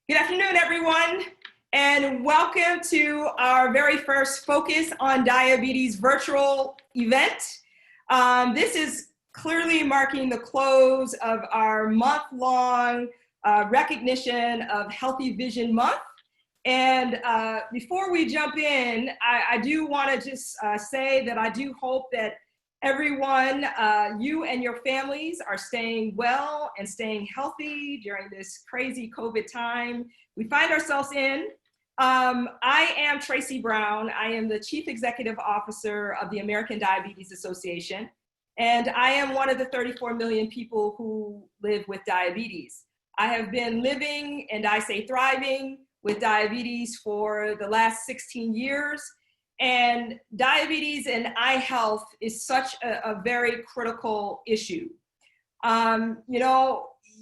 Good afternoon, everyone, and welcome to our very first Focus on Diabetes virtual event. This is clearly marking the close of our month-long recognition of Healthy Vision Month. And before we jump in, I do want to just say that I do hope that everyone, you and your families are staying well and staying healthy during this crazy COVID time we find ourselves in. I am Tracy Brown. I am the Chief Executive Officer of the American Diabetes Association, and I am one of the 34 million people who live with diabetes. I have been living, and I say thriving, with diabetes for the last 16 years. And diabetes and eye health is such a very critical issue.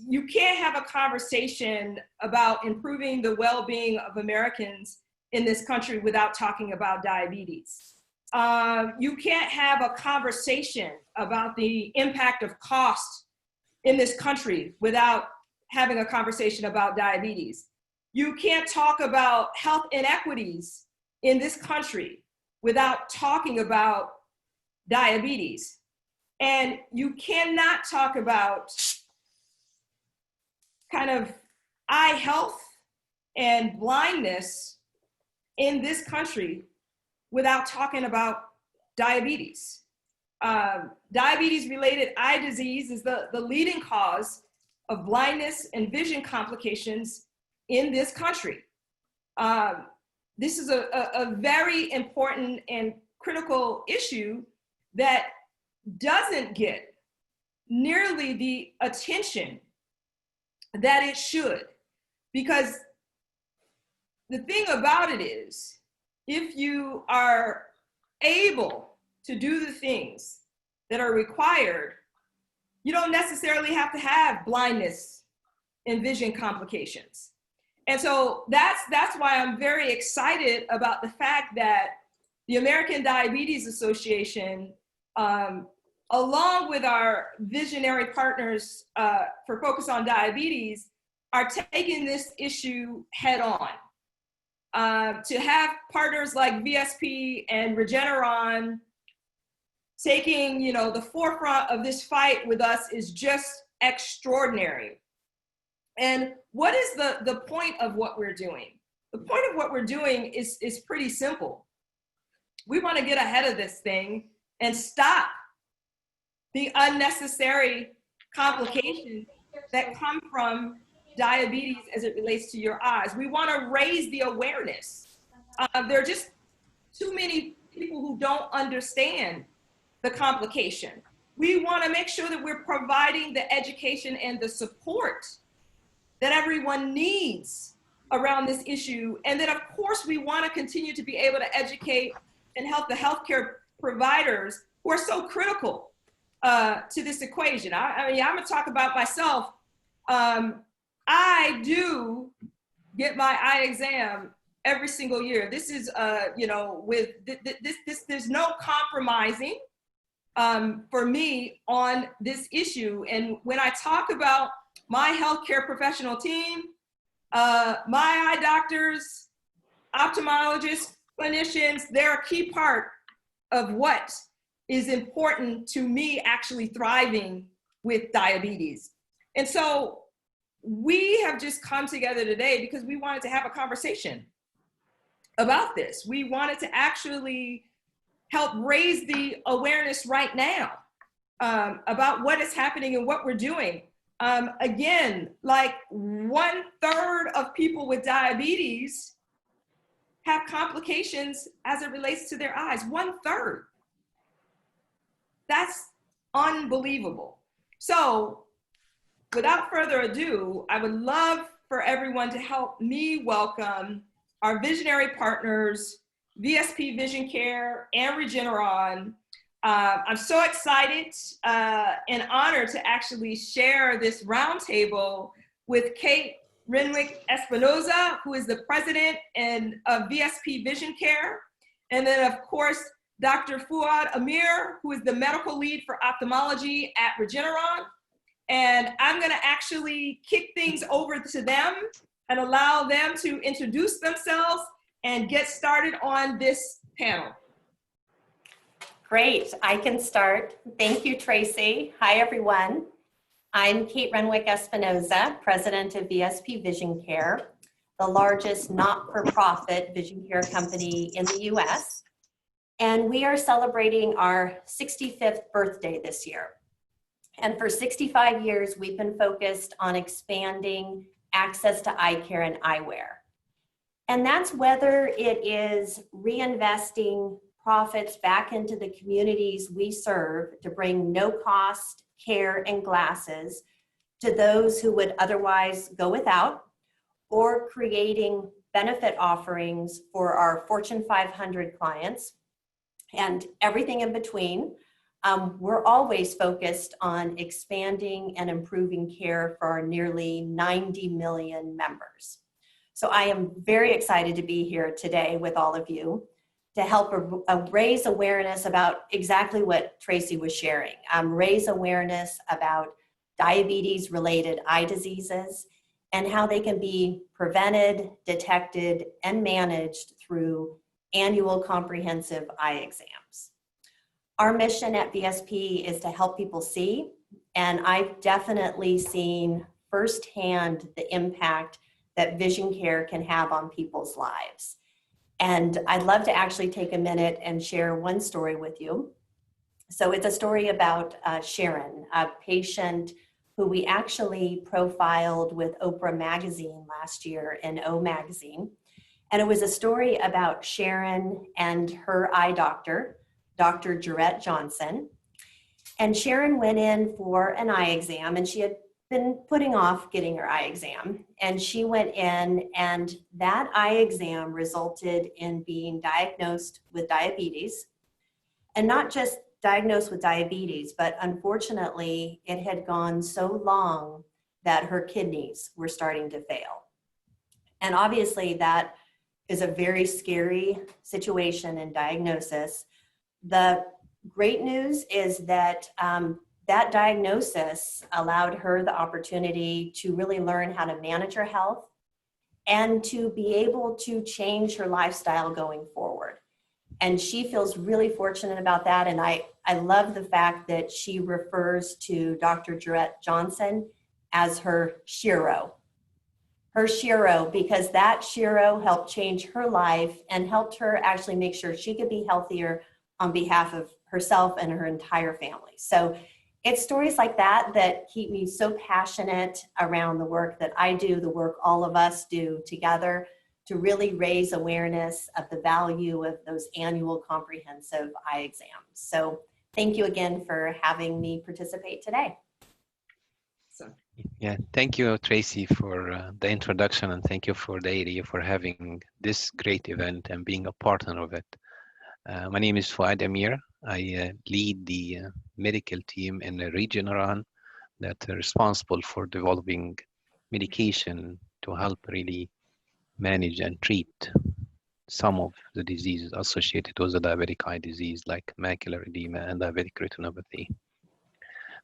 You can't have a conversation about improving the well-being of Americans in this country without talking about diabetes. You can't have a conversation about the impact of cost in this country without having a conversation about diabetes. You can't talk about health inequities in this country without talking about diabetes. And you cannot talk about kind of eye health and blindness in this country without talking about diabetes. Diabetes-related eye disease is the leading cause of blindness and vision complications in this country. This is a very important and critical issue that doesn't get nearly the attention that it should. Because the thing about it is, if you are able to do the things that are required, you don't necessarily have to have blindness and vision complications. And so that's why I'm very excited about the fact that the American Diabetes Association, along with our visionary partners for Focus on Diabetes, are taking this issue head on. To have partners like VSP and Regeneron taking, the forefront of this fight with us is just extraordinary. And what is the point of what we're doing? The point of what we're doing is pretty simple. We want to get ahead of this thing and stop the unnecessary complications that come from diabetes as it relates to your eyes. We want to raise the awareness. There are just too many people who don't understand the complication. We want to make sure that we're providing the education and the support that everyone needs around this issue. And then of course we want to continue to be able to educate and help the healthcare providers who are so critical to this equation. I mean, I'm gonna talk about myself. I do get my eye exam every single year. This is, with there's no compromising for me on this issue. And when I talk about my healthcare professional team, my eye doctors, ophthalmologists, clinicians, they're a key part of what is important to me actually thriving with diabetes. And so we have just come together today because we wanted to have a conversation about this. We wanted to actually help raise the awareness right now about what is happening and what we're doing. Again, like 1/3 of people with diabetes have complications as it relates to their eyes. 1/3. That's unbelievable. So without further ado, I would love for everyone to help me welcome our visionary partners, VSP Vision Care and Regeneron. I'm so excited and honored to actually share this roundtable with Kate Renwick Espinoza, who is the president of VSP Vision Care. And then of course, Dr. Fuad Amir, who is the medical lead for ophthalmology at Regeneron. And I'm gonna actually kick things over to them and allow them to introduce themselves and get started on this panel. Great, I can start. Thank you, Tracy. Hi, everyone. I'm Kate Renwick Espinoza, president of VSP Vision Care, the largest not-for-profit vision care company in the US. And we are celebrating our 65th birthday this year. And for 65 years, we've been focused on expanding access to eye care and eyewear. And that's whether it is reinvesting profits back into the communities we serve to bring no-cost care and glasses to those who would otherwise go without, or creating benefit offerings for our Fortune 500 clients and everything in between. We're always focused on expanding and improving care for our nearly 90 million members. So I am very excited to be here today with all of you to help raise awareness about exactly what Tracy was sharing. Raise awareness about diabetes-related eye diseases and how they can be prevented, detected, and managed through annual comprehensive eye exams. Our mission at VSP is to help people see, and I've definitely seen firsthand the impact that vision care can have on people's lives. And I'd love to actually take a minute and share one story with you. So it's a story about Sharon, a patient who we actually profiled with Oprah Magazine last year in O Magazine. And it was a story about Sharon and her eye doctor, Dr. Jarrett Johnson. And Sharon went in for an eye exam, and she had been putting off getting her eye exam. And she went in, and that eye exam resulted in being diagnosed with diabetes. And not just diagnosed with diabetes, but unfortunately, it had gone so long that her kidneys were starting to fail. And obviously, that is a very scary situation and diagnosis. The great news is that that diagnosis allowed her the opportunity to really learn how to manage her health and to be able to change her lifestyle going forward. And she feels really fortunate about that. And I love the fact that she refers to Dr. Jarrett Johnson as her Shiro. Her Shiro, because that Shiro helped change her life and helped her actually make sure she could be healthier on behalf of herself and her entire family. So it's stories like that that keep me so passionate around the work that I do, the work all of us do together to really raise awareness of the value of those annual comprehensive eye exams. So thank you again for having me participate today. Yeah, thank you, Tracy, for the introduction, and thank you for the area for having this great event and being a partner of it. My name is Fuad Amir. I lead the medical team in the region Iran that are responsible for developing medication to help really manage and treat some of the diseases associated with the diabetic eye disease, like macular edema and diabetic retinopathy.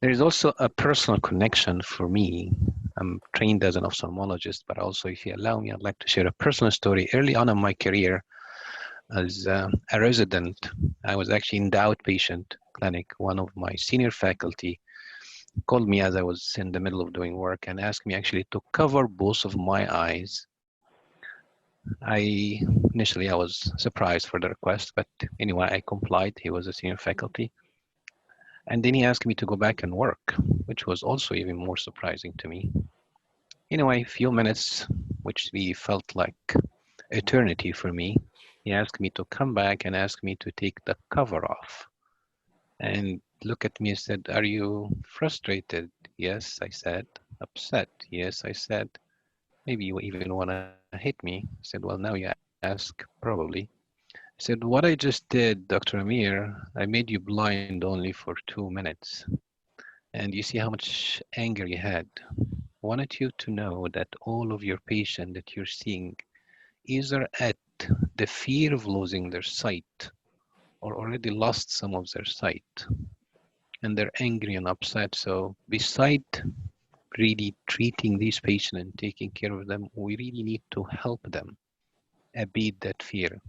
There is also a personal connection for me. I'm trained as an ophthalmologist, but also, if you allow me, I'd like to share a personal story. Early on in my career, as a resident, I was actually in the outpatient clinic. One of my senior faculty called me as I was in the middle of doing work and asked me actually to cover both of my eyes. Initially I was surprised for the request, but anyway, I complied. He was a senior faculty. And then he asked me to go back and work, which was also even more surprising to me. Anyway, a few minutes, which we felt like eternity for me, he asked me to come back and ask me to take the cover off and look at me and said, "Are you frustrated?" Yes, I said. Upset? Yes, I said. Maybe you even want to hit me? I said, well, now you ask, probably. I said, what I just did, Dr. Amir, I made you blind only for 2 minutes. And you see how much anger you had. I wanted you to know that all of your patients that you're seeing either at the fear of losing their sight or already lost some of their sight. And they're angry and upset. So beside really treating these patients and taking care of them, we really need to help them abate that fear.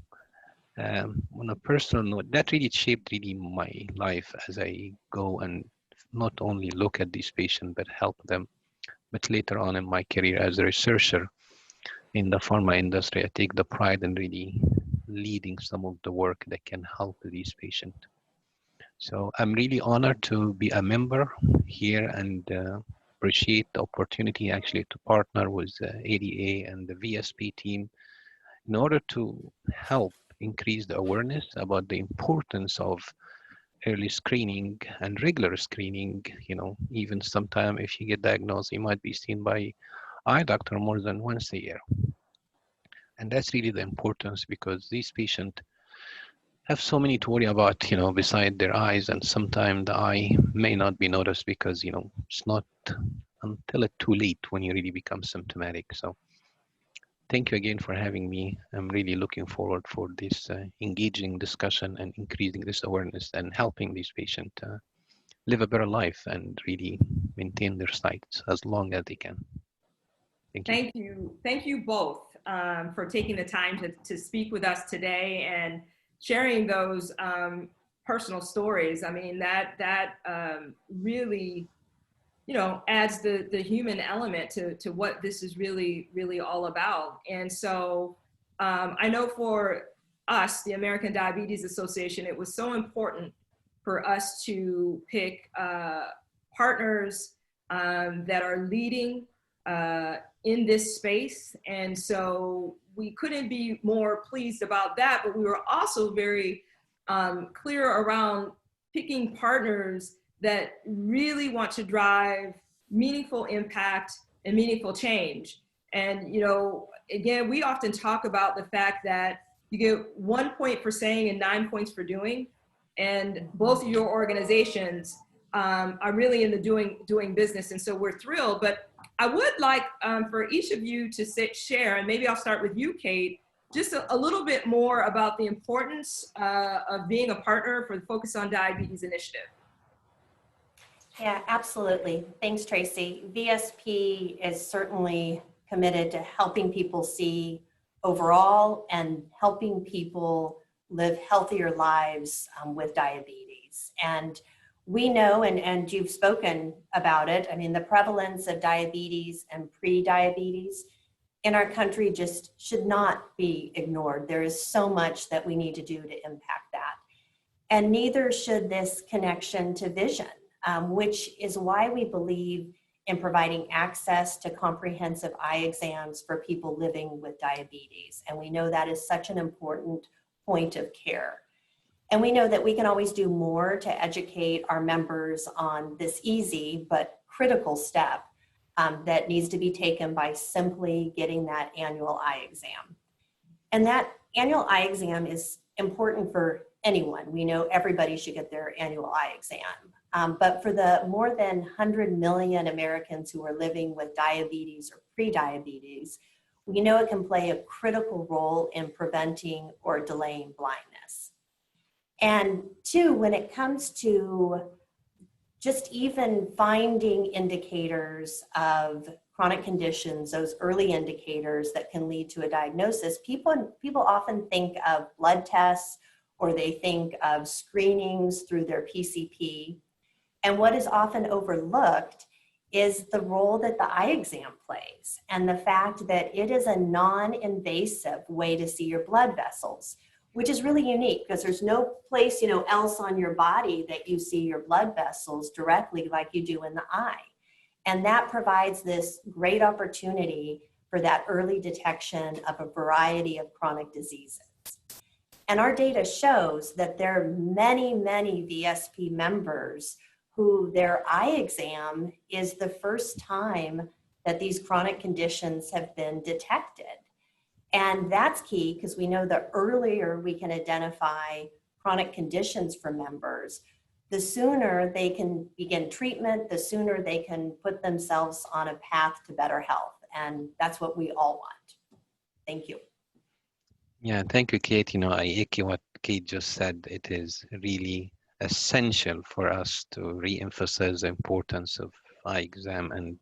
On a personal note, that really shaped really my life as I go and not only look at these patients, but help them. But later on in my career as a researcher in the pharma industry, I take the pride in really leading some of the work that can help these patients. So I'm really honored to be a member here and appreciate the opportunity actually to partner with ADA and the VSP team in order to help increase the awareness about the importance of early screening and regular screening. You know, even sometime if you get diagnosed, you might be seen by eye doctor more than once a year. And that's really the importance, because these patients have so many to worry about, you know, beside their eyes, and sometimes the eye may not be noticed because, you know, it's not until it's too late when you really become symptomatic. So thank you again for having me. I'm really looking forward for this engaging discussion and increasing this awareness and helping these patients live a better life and really maintain their sight as long as they can. Thank you. Thank you. Thank you both for taking the time to speak with us today and sharing those personal stories. I mean, that really, you know, adds the human element to what this is really all about. And so I know for us, the American Diabetes Association, it was so important for us to pick partners that are leading in this space. And so we couldn't be more pleased about that, but we were also very clear around picking partners that really want to drive meaningful impact and meaningful change. And, you know, again, we often talk about the fact that you get 1 point for saying and 9 points for doing. And both of your organizations are really in the doing business. And so we're thrilled. But I would like for each of you to share, and maybe I'll start with you, Kate, just a little bit more about the importance of being a partner for the Focus on Diabetes initiative. Yeah, absolutely. Thanks, Tracy. VSP is certainly committed to helping people see overall and helping people live healthier lives with diabetes. And we know, and you've spoken about it, I mean, the prevalence of diabetes and pre-diabetes in our country just should not be ignored. There is so much that we need to do to impact that. And neither should this connection to vision, which is why we believe in providing access to comprehensive eye exams for people living with diabetes. And we know that is such an important point of care. And we know that we can always do more to educate our members on this easy but critical step that needs to be taken by simply getting that annual eye exam. And that annual eye exam is important for anyone. We know everybody should get their annual eye exam. But for the more than 100 million Americans who are living with diabetes or pre-diabetes, we know it can play a critical role in preventing or delaying blindness. And two, when it comes to just even finding indicators of chronic conditions, those early indicators that can lead to a diagnosis, people often think of blood tests, or they think of screenings through their PCP. And what is often overlooked is the role that the eye exam plays, and the fact that it is a non-invasive way to see your blood vessels, which is really unique because there's no place, else on your body that you see your blood vessels directly like you do in the eye. And that provides this great opportunity for that early detection of a variety of chronic diseases. And our data shows that there are many, many VSP members who their eye exam is the first time that these chronic conditions have been detected. And that's key because we know the earlier we can identify chronic conditions for members, the sooner they can begin treatment, the sooner they can put themselves on a path to better health. And that's what we all want. Thank you. Yeah, thank you, Kate. I echo what Kate just said. It is really essential for us to re-emphasize the importance of eye exam and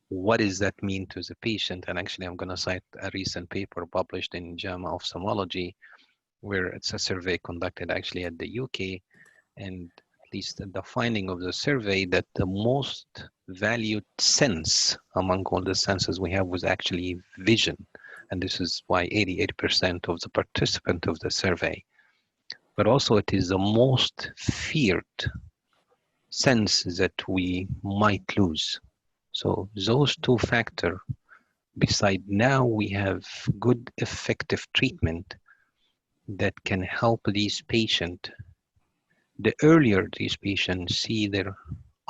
what does that mean to the patient. And actually, I'm going to cite a recent paper published in JAMA Ophthalmology, where it's a survey conducted actually at the UK, and at least the finding of the survey that the most valued sense among all the senses we have was actually vision. And this is why 88% of the participant of the survey. But also it is the most feared sense that we might lose. So those two factors, beside now we have good effective treatment that can help these patients. The earlier these patients see their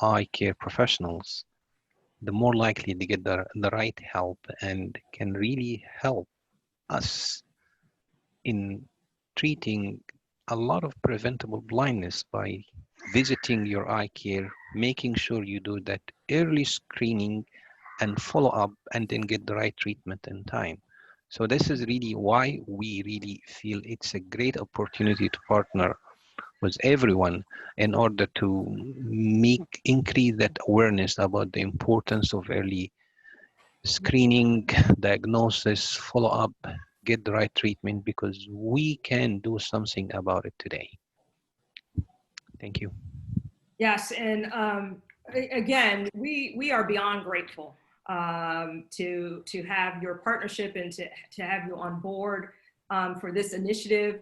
eye care professionals, the more likely they get the right help and can really help us in treating a lot of preventable blindness by visiting your eye care, making sure you do that early screening and follow up and then get the right treatment in time. So this is really why we really feel it's a great opportunity to partner with everyone in order to increase that awareness about the importance of early screening, diagnosis, follow up, get the right treatment, because we can do something about it today. Thank you. Yes, and again, we are beyond grateful to have your partnership and to have you on board for this initiative.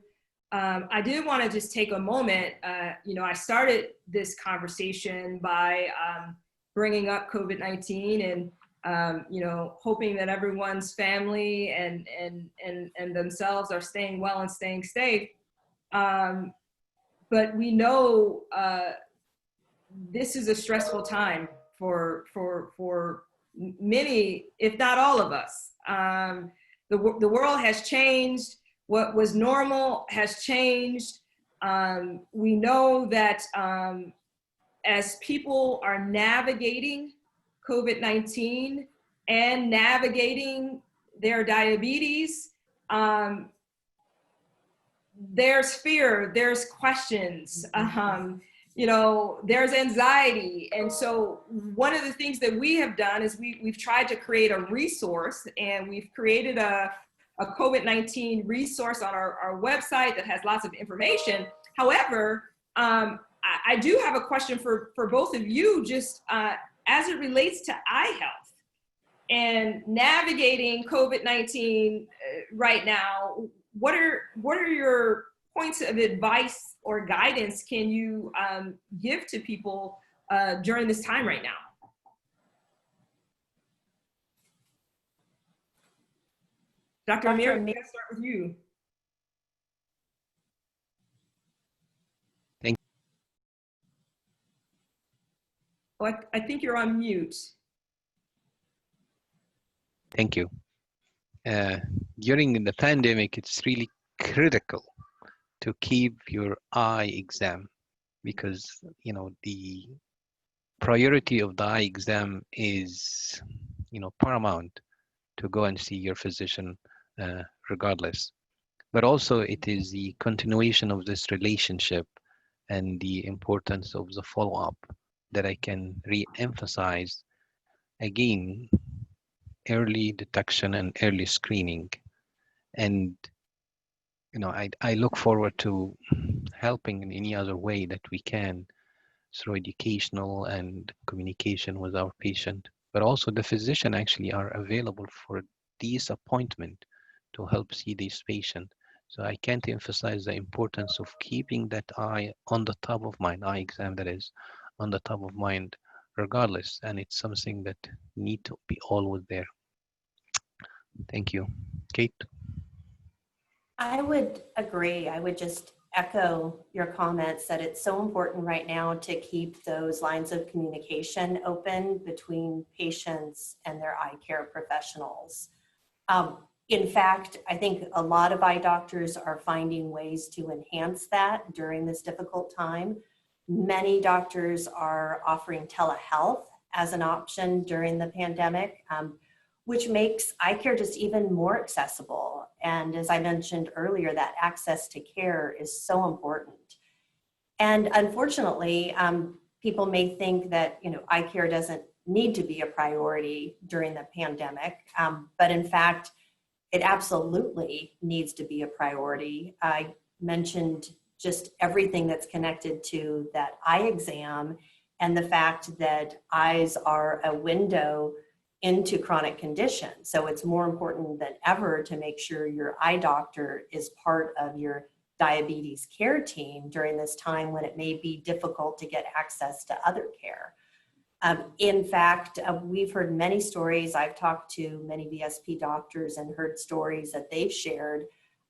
I did want to just take a moment. I started this conversation by bringing up COVID-19 and hoping that everyone's family and themselves are staying well and staying safe. But we know this is a stressful time for many, if not all of us. The world has changed. What was normal has changed. We know that as people are navigating COVID-19 and navigating their diabetes, there's fear, there's questions, there's anxiety. And so one of the things that we have done is we've tried to create a resource, and we've created a COVID-19 resource on our website that has lots of information. However, I do have a question for both of you, just as it relates to eye health and navigating COVID-19 right now. What are your points of advice or guidance can you give to people during this time right now? Dr. Amir, I'm going to start with you. Thank you. Oh, I think you're on mute. Thank you. During the pandemic, it's really critical to keep your eye exam, because the priority of the eye exam is paramount to go and see your physician regardless. But also it is the continuation of this relationship and the importance of the follow-up that I can re-emphasize again. Early detection and early screening. And I look forward to helping in any other way that we can through educational and communication with our patient, but also the physician actually are available for these appointments to help see this patient. So I can't emphasize the importance of keeping that eye on the top of mind, eye exam that is on the top of mind regardless. And it's something that need to be always there. Thank you. Kate? I would agree. I would just echo your comments that it's so important right now to keep those lines of communication open between patients and their eye care professionals. In fact, I think a lot of eye doctors are finding ways to enhance that during this difficult time. Many doctors are offering telehealth as an option during the pandemic, which makes eye care just even more accessible. And as I mentioned earlier, that access to care is so important. And unfortunately, people may think that eye care doesn't need to be a priority during the pandemic. But in fact, it absolutely needs to be a priority. I mentioned just everything that's connected to that eye exam and the fact that eyes are a window into chronic conditions. So it's more important than ever to make sure your eye doctor is part of your diabetes care team during this time when it may be difficult to get access to other care. In fact, we've heard many stories. I've talked to many VSP doctors and heard stories that they've shared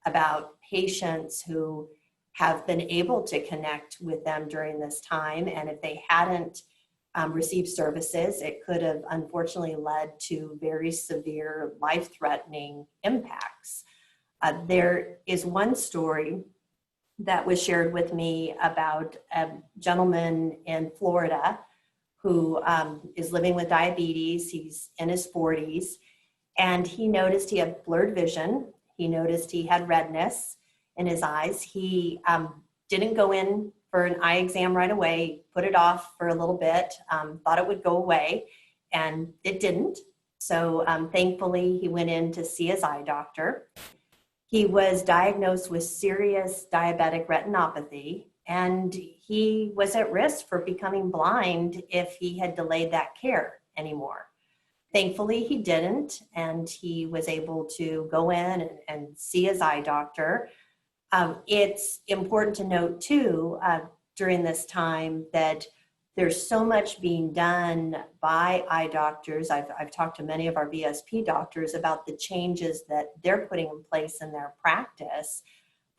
about patients who have been able to connect with them during this time. And if they hadn't received services, it could have unfortunately led to very severe life-threatening impacts. There is one story that was shared with me about a gentleman in Florida who is living with diabetes. He's in his 40s, and he noticed he had blurred vision. He noticed he had redness in his eyes. He didn't go in for an eye exam right away, put it off for a little bit, thought it would go away, and it didn't. So thankfully, he went in to see his eye doctor. He was diagnosed with serious diabetic retinopathy, and he was at risk for becoming blind if he had delayed that care anymore. Thankfully, he didn't, and he was able to go in and see his eye doctor. It's important to note, too, during this time that there's so much being done by eye doctors. I've talked to many of our VSP doctors about the changes that they're putting in place in their practice,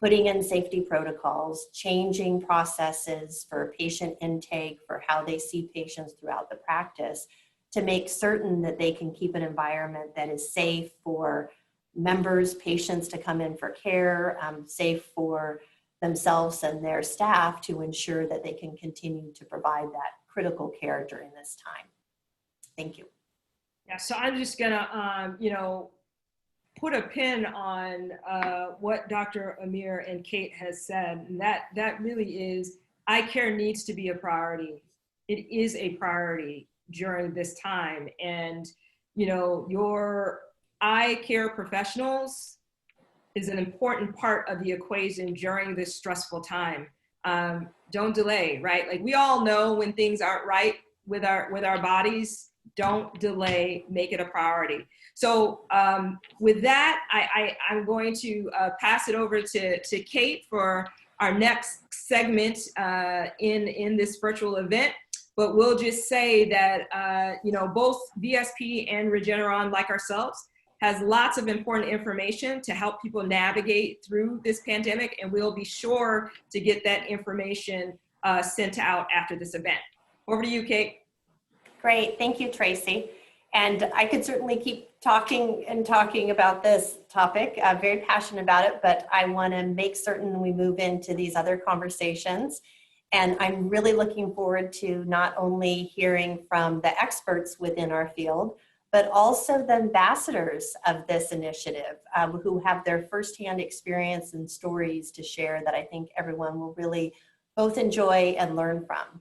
putting in safety protocols, changing processes for patient intake, for how they see patients throughout the practice, to make certain that they can keep an environment that is safe for members, patients to come in for care, safe for themselves and their staff to ensure that they can continue to provide that critical care during this time. Thank you. Yeah, so I'm just gonna, put a pin on what Dr. Amir and Kate has said, and that really is, eye care needs to be a priority. It is a priority during this time, and your eye care professionals is an important part of the equation during this stressful time. Don't delay, right? Like, we all know when things aren't right with our bodies. Don't delay, make it a priority. So with that, I'm going to pass it over to Kate for our next segment in this virtual event. But we'll just say that both VSP and Regeneron, like ourselves, has lots of important information to help people navigate through this pandemic, and we'll be sure to get that information sent out after this event. Over to you, Kate. Great, thank you, Tracy. And I could certainly keep talking about this topic. I'm very passionate about it, but I want to make certain we move into these other conversations. And I'm really looking forward to not only hearing from the experts within our field, but also the ambassadors of this initiative who have their firsthand experience and stories to share that I think everyone will really both enjoy and learn from.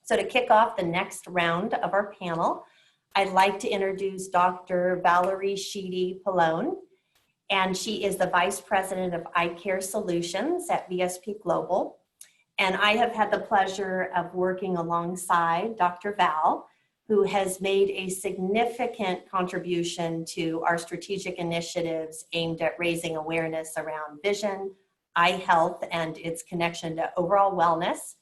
So to kick off the next round of our panel, I'd like to introduce Dr. Valerie Sheedy Pallone, and she is the Vice President of Eye Care Solutions at VSP Global. And I have had the pleasure of working alongside Dr. Val, who has made a significant contribution to our strategic initiatives aimed at raising awareness around vision, eye health, and its connection to overall wellness.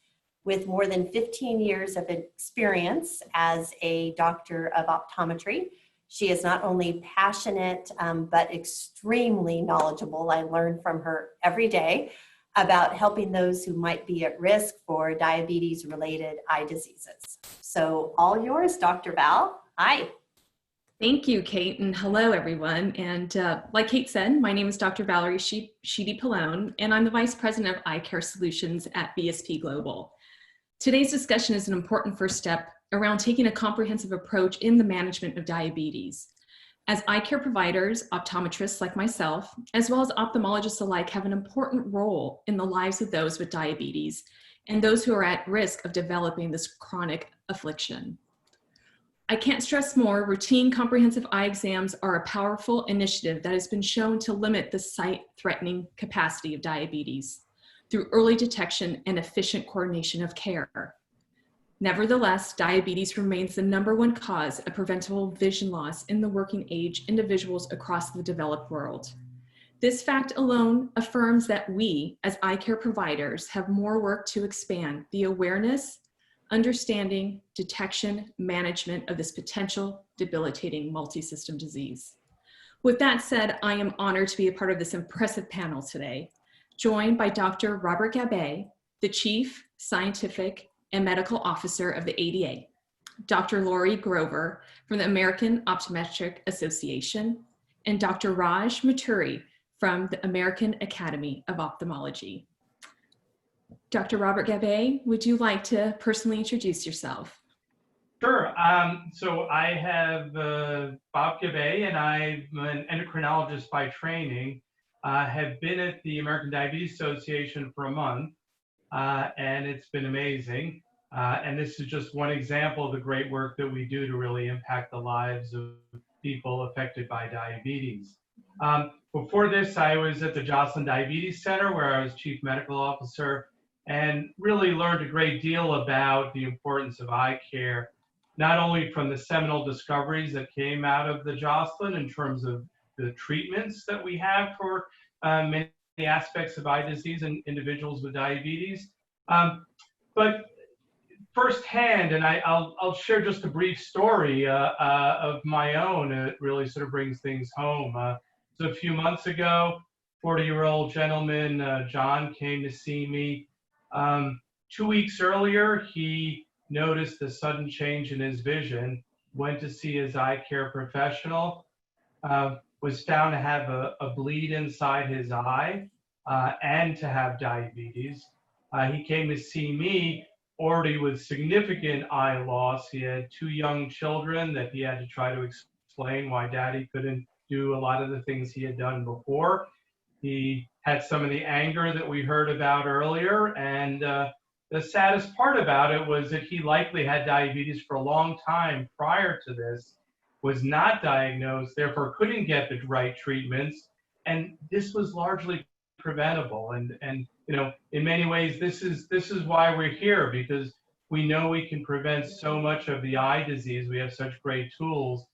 With more than 15 years of experience as a doctor of optometry, she is not only passionate, but extremely knowledgeable. I learn from her every day about helping those who might be at risk for diabetes-related eye diseases. So all yours, Dr. Val. Hi. Thank you, Kate, and hello, everyone. And like Kate said, my name is Dr. Valerie Sheedy Pallone, and I'm the Vice President of Eye Care Solutions at VSP Global. Today's discussion is an important first step around taking a comprehensive approach in the management of diabetes. As eye care providers, optometrists like myself, as well as ophthalmologists alike, have an important role in the lives of those with diabetes and those who are at risk of developing this chronic affliction. I can't stress more, routine comprehensive eye exams are a powerful initiative that has been shown to limit the sight-threatening capacity of diabetes through early detection and efficient coordination of care. Nevertheless, diabetes remains the #1 cause of preventable vision loss in the working age individuals across the developed world. This fact alone affirms that we, as eye care providers, have more work to expand the awareness, understanding, detection, management of this potential debilitating multi-system disease. With that said, I am honored to be a part of this impressive panel today, joined by Dr. Robert Gabay, the Chief Scientific and Medical Officer of the ADA, Dr. Laurie Grover from the American Optometric Association, and Dr. Raj Maturi from the American Academy of Ophthalmology. Dr. Robert Gabay, would you like to personally introduce yourself? Sure. So I have Bob Gabay, and I'm an endocrinologist by training. Have been at the American Diabetes Association for a month, and it's been amazing. And this is just one example of the great work that we do to really impact the lives of people affected by diabetes. Before this, I was at the Joslin Diabetes Center, where I was Chief Medical Officer, and really learned a great deal about the importance of eye care, not only from the seminal discoveries that came out of the Joslin in terms of the treatments that we have for many aspects of eye disease in individuals with diabetes, but firsthand, and I'll share just a brief story of my own. It really sort of brings things home. So a few months ago, 40-year-old gentleman, John, came to see me. 2 weeks earlier, he noticed a sudden change in his vision, went to see his eye care professional, was found to have a bleed inside his eye and to have diabetes. He came to see me already with significant eye loss. He had 2 young children that he had to try to explain why daddy couldn't do a lot of the things he had done before. He had some of the anger that we heard about earlier, and the saddest part about it was that he likely had diabetes for a long time prior to this, was not diagnosed, therefore couldn't get the right treatments, and this was largely preventable. And you know, in many ways, this is why we're here, because we know we can prevent so much of the eye disease. We have such great tools,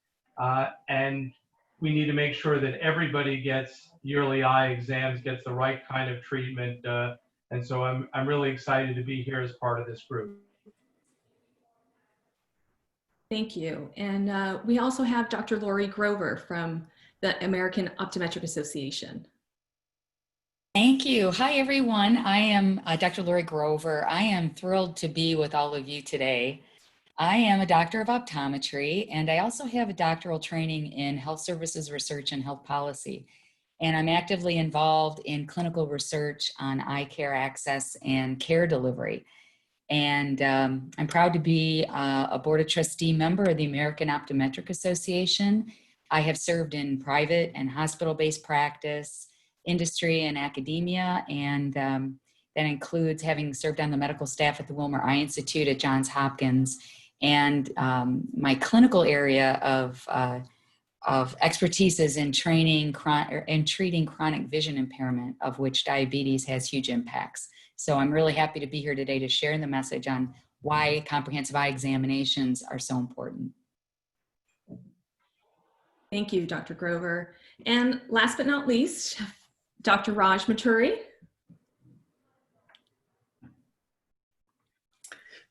and we need to make sure that everybody gets yearly eye exams, gets the right kind of treatment. And so I'm really excited to be here as part of this group. Thank you. And we also have Dr. Laurie Grover from the American Optometric Association. Thank you. Hi, everyone. I am Dr. Laurie Grover. I am thrilled to be with all of you today. I am a doctor of optometry, and I also have a doctoral training in health services research and health policy. And I'm actively involved in clinical research on eye care access and care delivery. And I'm proud to be a board of trustee member of the American Optometric Association. I have served in private and hospital-based practice, industry, and academia, and that includes having served on the medical staff at the Wilmer Eye Institute at Johns Hopkins. And my clinical area of expertise is in training and treating chronic vision impairment, of which diabetes has huge impacts. So I'm really happy to be here today to share the message on why comprehensive eye examinations are so important. Thank you, Dr. Grover. And last but not least, Dr. Raj Maturi.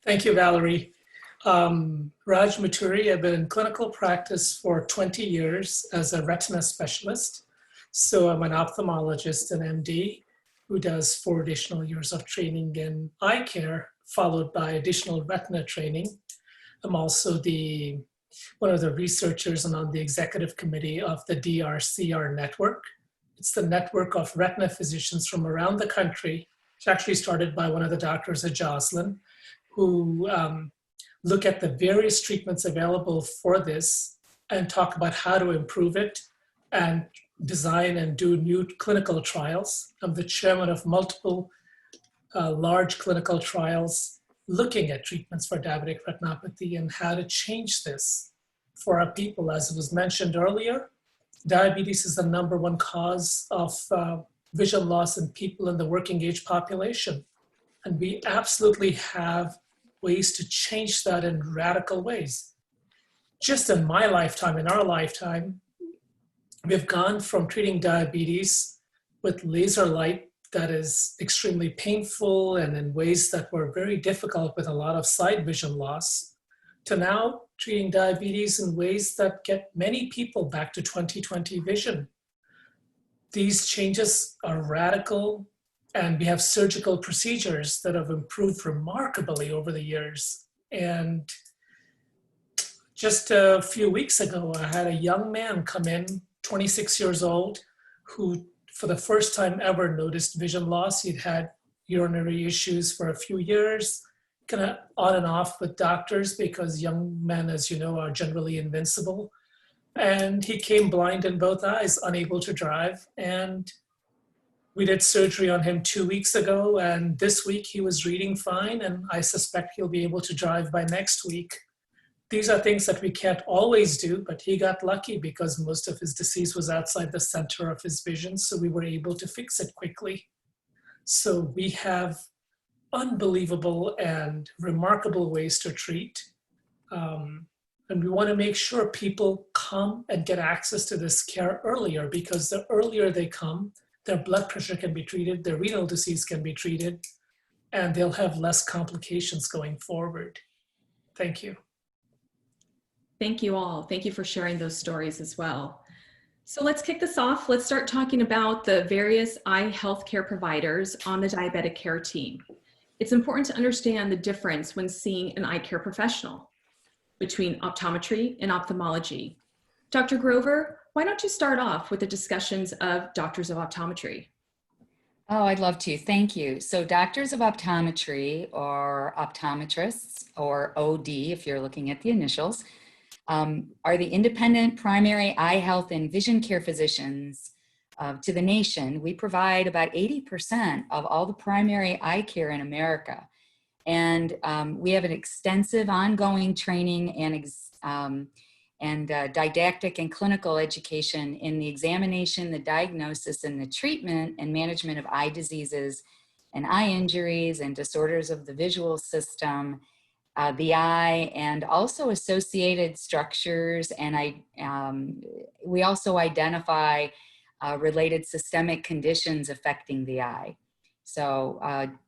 Thank you, Valerie. Raj Maturi, I've been in clinical practice for 20 years as a retina specialist. So I'm an ophthalmologist and MD who does 4 additional years of training in eye care, followed by additional retina training. I'm also one of the researchers and on the executive committee of the DRCR network. It's the network of retina physicians from around the country. It's actually started by one of the doctors at Joslin, who look at the various treatments available for this and talk about how to improve it and design and do new clinical trials. I'm the chairman of multiple large clinical trials looking at treatments for diabetic retinopathy and how to change this for our people. As was mentioned earlier, diabetes is the #1 cause of vision loss in people in the working age population. And we absolutely have ways to change that in radical ways. Just in my lifetime, in our lifetime, we've gone from treating diabetes with laser light that is extremely painful and in ways that were very difficult with a lot of side vision loss, to now treating diabetes in ways that get many people back to 20/20 vision. These changes are radical, and we have surgical procedures that have improved remarkably over the years. And just a few weeks ago, I had a young man come in, 26 years old, who for the first time ever noticed vision loss. He'd had urinary issues for a few years, kind of on and off with doctors because young men, as you know, are generally invincible. And he came blind in both eyes, unable to drive. And we did surgery on him 2 weeks ago. And this week he was reading fine. And I suspect he'll be able to drive by next week. These are things that we can't always do, but he got lucky because most of his disease was outside the center of his vision. So we were able to fix it quickly. So we have unbelievable and remarkable ways to treat. And we want to make sure people come and get access to this care earlier, because the earlier they come, their blood pressure can be treated, their renal disease can be treated, and they'll have less complications going forward. Thank you. Thank you all. Thank you for sharing those stories as well. So let's kick this off. Let's start talking about the various eye healthcare providers on the diabetic care team. It's important to understand the difference when seeing an eye care professional between optometry and ophthalmology. Dr. Grover, why don't you start off with the discussions of doctors of optometry? Oh, I'd love to. Thank you. So doctors of optometry, or optometrists, or OD, if you're looking at the initials, are the independent primary eye health and vision care physicians to the nation. We provide about 80% of all the primary eye care in America. And we have an extensive ongoing training and didactic and clinical education in the examination, the diagnosis, and the treatment and management of eye diseases and eye injuries and disorders of the visual system, the eye, and also associated structures. And we also identify related systemic conditions affecting the eye. So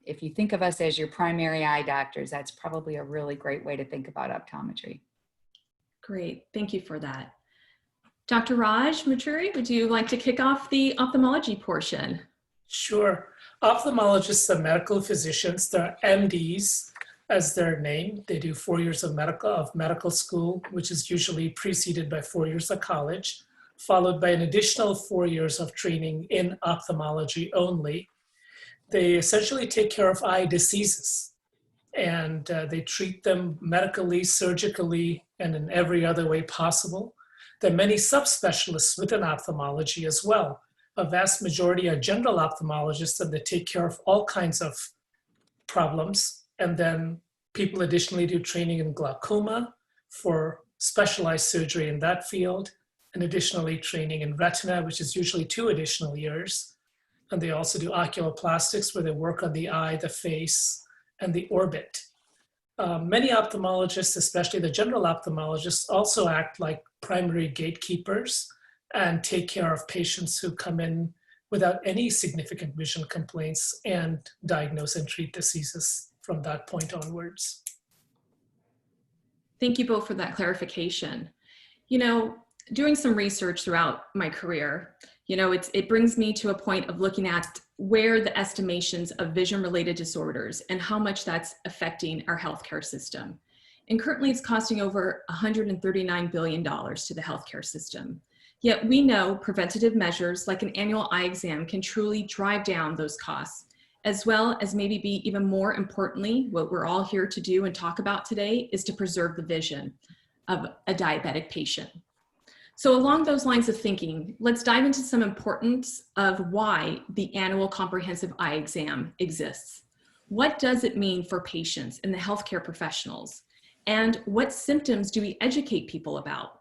if you think of us as your primary eye doctors, that's probably a really great way to think about optometry. Great, thank you for that. Dr. Raj Maturi, would you like to kick off the ophthalmology portion? Sure. Ophthalmologists are medical physicians. They're MDs as their name. They do 4 years of medical school, which is usually preceded by 4 years of college, followed by an additional 4 years of training in ophthalmology only. They essentially take care of eye diseases, and they treat them medically, surgically, and in every other way possible. There are many subspecialists within ophthalmology as well. A vast majority are general ophthalmologists, and they take care of all kinds of problems. And then people additionally do training in glaucoma for specialized surgery in that field, and additionally training in retina, which is usually 2 additional years. And they also do oculoplastics, where they work on the eye, the face, and the orbit. Many ophthalmologists, especially the general ophthalmologists, also act like primary gatekeepers and take care of patients who come in without any significant vision complaints and diagnose and treat diseases from that point onwards. Thank you both for that clarification. You know, doing some research throughout my career, you know, it brings me to a point of looking at where the estimations of vision-related disorders and how much that's affecting our healthcare system. And currently it's costing over $139 billion to the healthcare system. Yet we know preventative measures like an annual eye exam can truly drive down those costs, as well as maybe be even more importantly, what we're all here to do and talk about today is to preserve the vision of a diabetic patient. So along those lines of thinking, let's dive into some importance of why the annual comprehensive eye exam exists. What does it mean for patients and the healthcare professionals? And what symptoms do we educate people about?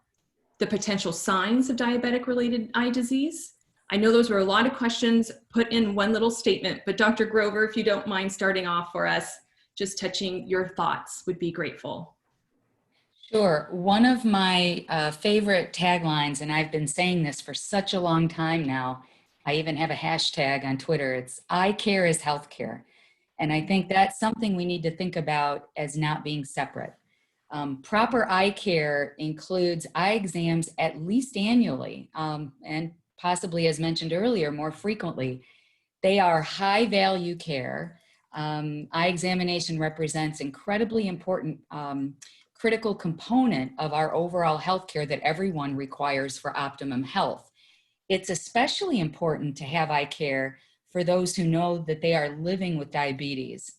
the potential signs of diabetic-related eye disease. I know those were a lot of questions put in one little statement, but Dr. Grover, if you don't mind starting off for us, just touching your thoughts, would be grateful. Sure. One of my favorite taglines, and I've been saying this for such a long time now, I even have a hashtag on Twitter, it's "Eye care is healthcare." And I think that's something we need to think about as not being separate. Proper eye care includes eye exams at least annually, and possibly, as mentioned earlier, more frequently. They are high value care. Eye examination represents incredibly important critical component of our overall healthcare that everyone requires for optimum health. It's especially important to have eye care for those who know that they are living with diabetes.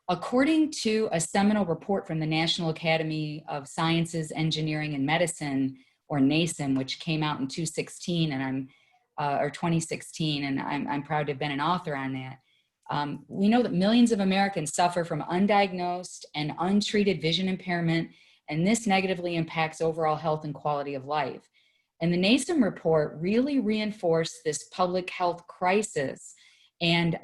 According to a seminal report from the National Academy of Sciences, Engineering, and Medicine, or NASEM, which came out in 2016, and or 2016, and I'm proud to have been an author on that. We know that millions of Americans suffer from undiagnosed and untreated vision impairment, and this negatively impacts overall health and quality of life. And the NASEM report really reinforced this public health crisis and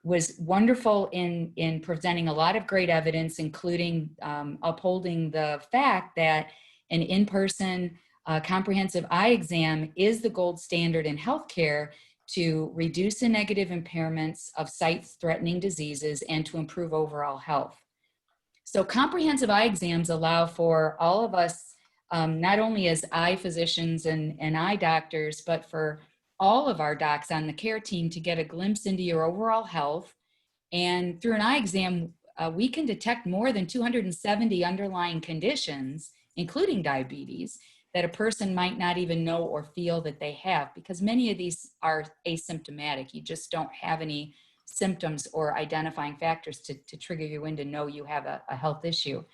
was wonderful in presenting a lot of great evidence, including upholding the fact that an in-person comprehensive eye exam is the gold standard in healthcare to reduce the negative impairments of sight-threatening diseases and to improve overall health. So comprehensive eye exams allow for all of us, not only as eye physicians and eye doctors, but for all of our docs on the care team to get a glimpse into your overall health. And through an eye exam, we can detect more than 270 underlying conditions, including diabetes, that a person might not even know or feel that they have, because many of these are asymptomatic. You just don't have any symptoms or identifying factors to trigger you in to know you have a health issue.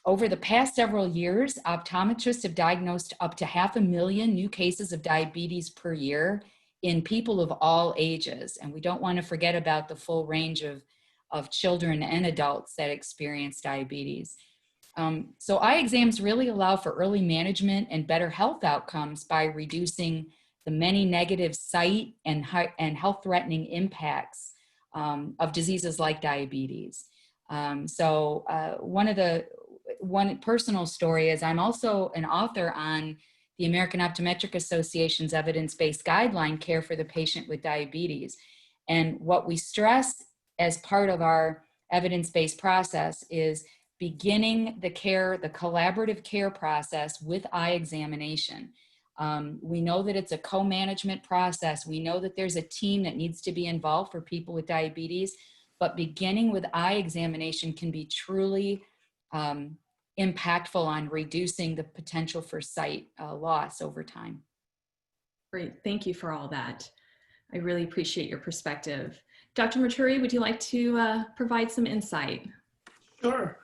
Over the past several years, optometrists have diagnosed up to 500,000 new cases of diabetes per year in people of all ages. And we don't want to forget about the full range of children and adults that experience diabetes. So eye exams really allow for early management and better health outcomes by reducing the many negative sight and health-threatening impacts of diseases like diabetes. One personal story is I'm also an author on the American Optometric Association's evidence-based guideline, Care for the Patient with Diabetes. And what we stress as part of our evidence-based process is beginning the collaborative care process with eye examination. We know that it's a co-management process. We know that there's a team that needs to be involved for people with diabetes, but beginning with eye examination can be truly impactful on reducing the potential for sight loss over time. Great, thank you for all that. I really appreciate your perspective. Dr. Maturi, would you like to provide some insight? Sure.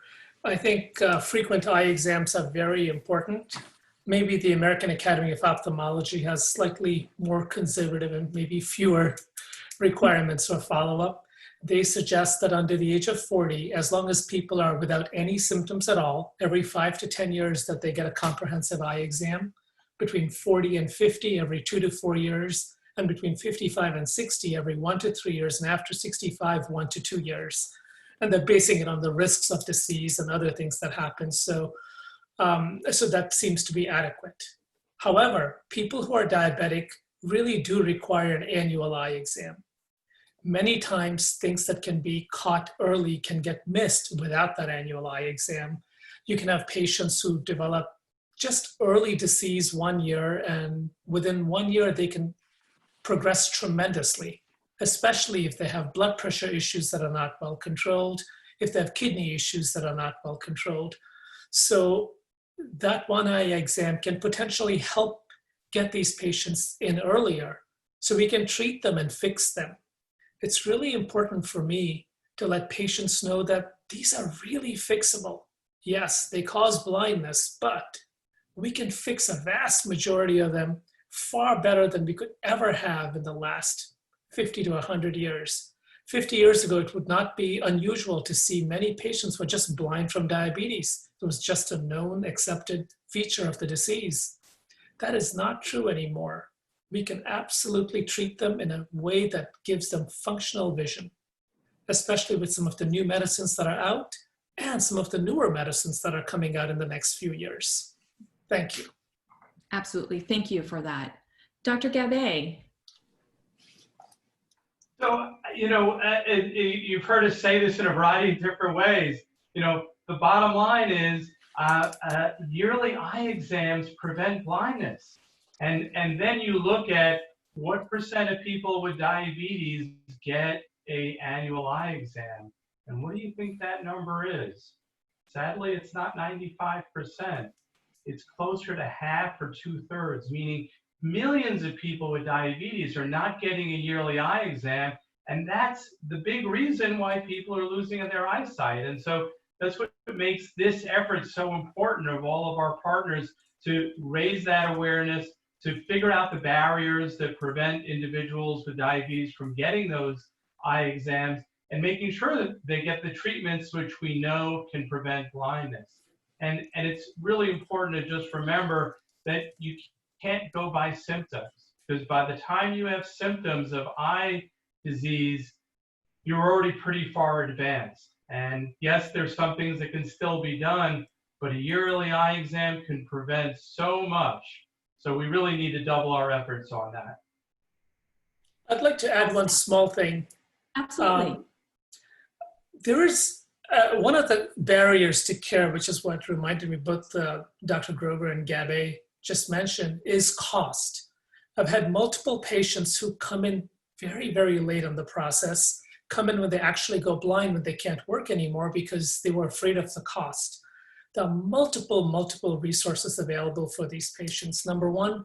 I think frequent eye exams are very important. Maybe the American Academy of Ophthalmology has slightly more conservative and maybe fewer requirements for follow-up. They suggest that under the age of 40, as long as people are without any symptoms at all, every 5 to 10 years that they get a comprehensive eye exam, between 40 and 50 every 2 to 4 years, and between 55 and 60 every 1 to 3 years, and after 65, 1 to 2 years. And they're basing it on the risks of disease and other things that happen. So that seems to be adequate. However, people who are diabetic really do require an annual eye exam. Many times things that can be caught early can get missed without that annual eye exam. You can have patients who develop just early disease 1 year, and within 1 year they can progress tremendously, especially if they have blood pressure issues that are not well controlled, if they have kidney issues that are not well controlled. So that one eye exam can potentially help get these patients in earlier so we can treat them and fix them. It's really important for me to let patients know that these are really fixable. Yes, they cause blindness, but we can fix a vast majority of them far better than we could ever have in the last 50 to 100 years. 50 years ago, it would not be unusual to see many patients were just blind from diabetes. It was just a known, accepted feature of the disease. That is not true anymore. We can absolutely treat them in a way that gives them functional vision, especially with some of the new medicines that are out and some of the newer medicines that are coming out in the next few years. Thank you. Absolutely. Thank you for that. Dr. Gabay. So, you've heard us say this in a variety of different ways. The bottom line is yearly eye exams prevent blindness. And then you look at what percent of people with diabetes get an annual eye exam. And what do you think that number is? Sadly, it's not 95%. It's closer to half or 2/3, meaning millions of people with diabetes are not getting a yearly eye exam. And that's the big reason why people are losing their eyesight. And so that's what makes this effort so important of all of our partners to raise that awareness, to figure out the barriers that prevent individuals with diabetes from getting those eye exams, and making sure that they get the treatments which we know can prevent blindness. And it's really important to just remember that you can't go by symptoms, because by the time you have symptoms of eye disease, you're already pretty far advanced. And yes, there's some things that can still be done, but a yearly eye exam can prevent so much. So we really need to double our efforts on that. I'd like to add one small thing. Absolutely. There is one of the barriers to care, which is what reminded me both Dr. Grover and Gabay just mentioned, is cost. I've had multiple patients who come in very, very late on the process, come in when they actually go blind, when they can't work anymore because they were afraid of the cost. There are multiple resources available for these patients. Number one,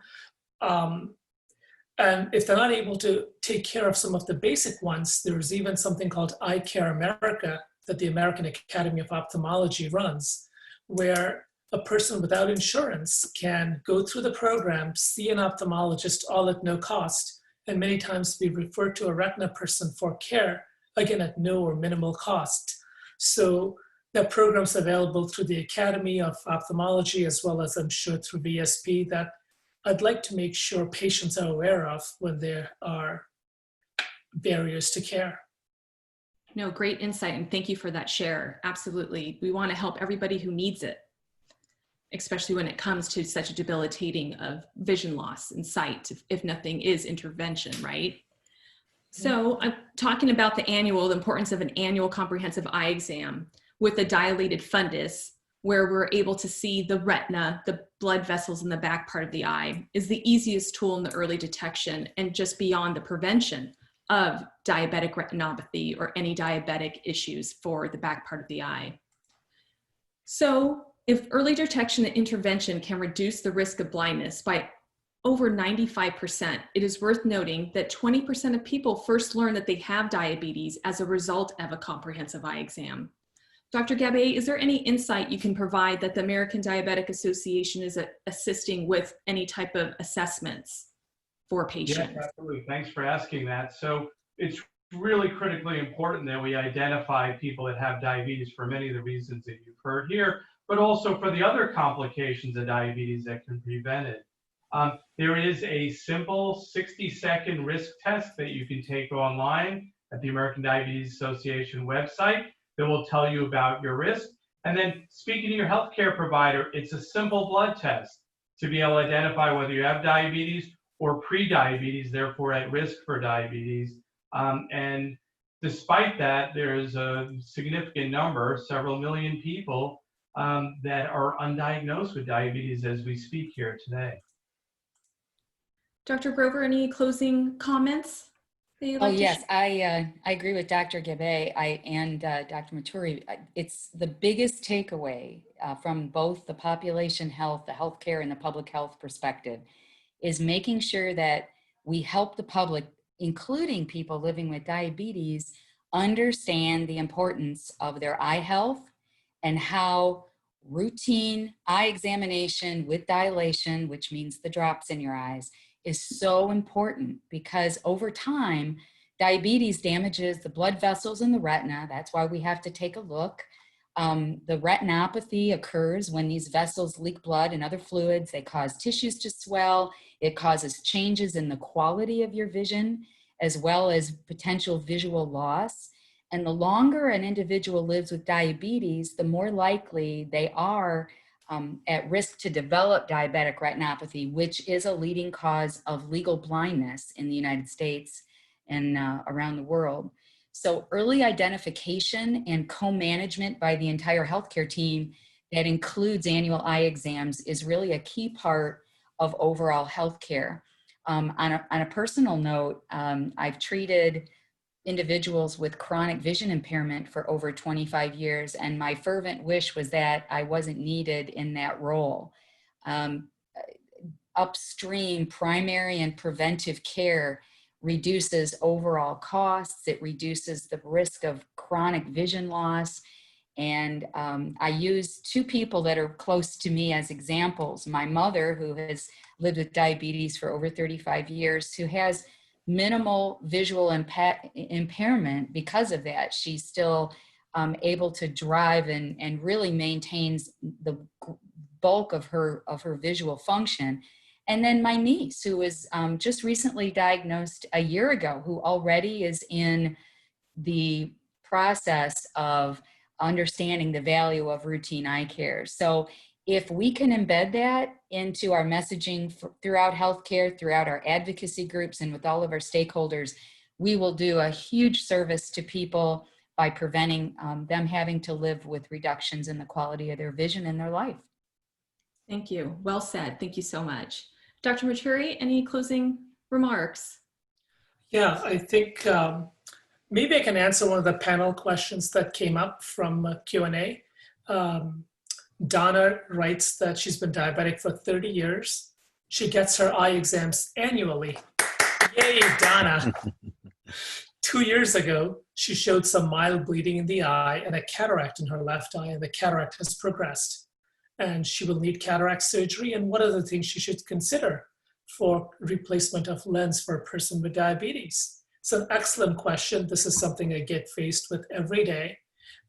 and if they're not able to take care of some of the basic ones, there's even something called Eye Care America that the American Academy of Ophthalmology runs, where a person without insurance can go through the program, see an ophthalmologist all at no cost, and many times be referred to a retina person for care, again at no or minimal cost. So that program's available through the Academy of Ophthalmology, as well as I'm sure through VSP, that I'd like to make sure patients are aware of when there are barriers to care. No, great insight, and thank you for that share. Absolutely. We want to help everybody who needs it, especially when it comes to such a debilitating of vision loss and sight, if nothing is intervention, right? So I'm talking about the importance of an annual comprehensive eye exam with a dilated fundus, where we're able to see the retina, the blood vessels in the back part of the eye, is the easiest tool in the early detection and just beyond the prevention of diabetic retinopathy or any diabetic issues for the back part of the eye. So if early detection and intervention can reduce the risk of blindness by over 95%, it is worth noting that 20% of people first learn that they have diabetes as a result of a comprehensive eye exam. Dr. Gabay, is there any insight you can provide that the American Diabetic Association is assisting with any type of assessments for patients? Yes, absolutely. Thanks for asking that. So it's really critically important that we identify people that have diabetes for many of the reasons that you've heard here, but also for the other complications of diabetes that can prevent it. There is a simple 60-second risk test that you can take online at the American Diabetes Association website that will tell you about your risk. And then speaking to your healthcare provider, it's a simple blood test to be able to identify whether you have diabetes or pre-diabetes, therefore at risk for diabetes. And despite that, there's a significant number, several million people that are undiagnosed with diabetes as we speak here today. Dr. Grover, any closing comments? Yes, I agree with Dr. Gabay and Dr. Maturi. It's the biggest takeaway from both the population health, the healthcare, and the public health perspective is making sure that we help the public, including people living with diabetes, understand the importance of their eye health and how routine eye examination with dilation, which means the drops in your eyes, is so important, because over time, diabetes damages the blood vessels in the retina. That's why we have to take a look. The retinopathy occurs when these vessels leak blood and other fluids. They cause tissues to swell. It causes changes in the quality of your vision, as well as potential visual loss. And the longer an individual lives with diabetes, the more likely they are at risk to develop diabetic retinopathy, which is a leading cause of legal blindness in the United States and around the world. So early identification and co-management by the entire healthcare team that includes annual eye exams is really a key part of overall healthcare. On a personal note, I've treated individuals with chronic vision impairment for over 25 years, and my fervent wish was that I wasn't needed in that role. Upstream primary and preventive care reduces overall costs, it reduces the risk of chronic vision loss. And I use two people that are close to me as examples. My mother, who has lived with diabetes for over 35 years, who has minimal visual impairment because of that. She's still able to drive and really maintains the bulk of her visual function. And then my niece, who was just recently diagnosed a year ago, who already is in the process of understanding the value of routine eye care. So if we can embed that into our messaging throughout healthcare, throughout our advocacy groups, and with all of our stakeholders, we will do a huge service to people by preventing them having to live with reductions in the quality of their vision in their life. Thank you. Well said. Thank you so much. Dr. Maturi, any closing remarks? Yeah, I think maybe I can answer one of the panel questions that came up from Q&A. Donna writes that she's been diabetic for 30 years. She gets her eye exams annually. Yay, Donna. 2 years ago, she showed some mild bleeding in the eye and a cataract in her left eye, and the cataract has progressed. And she will need cataract surgery. And what are the things she should consider for replacement of lens for a person with diabetes? It's an excellent question. This is something I get faced with every day.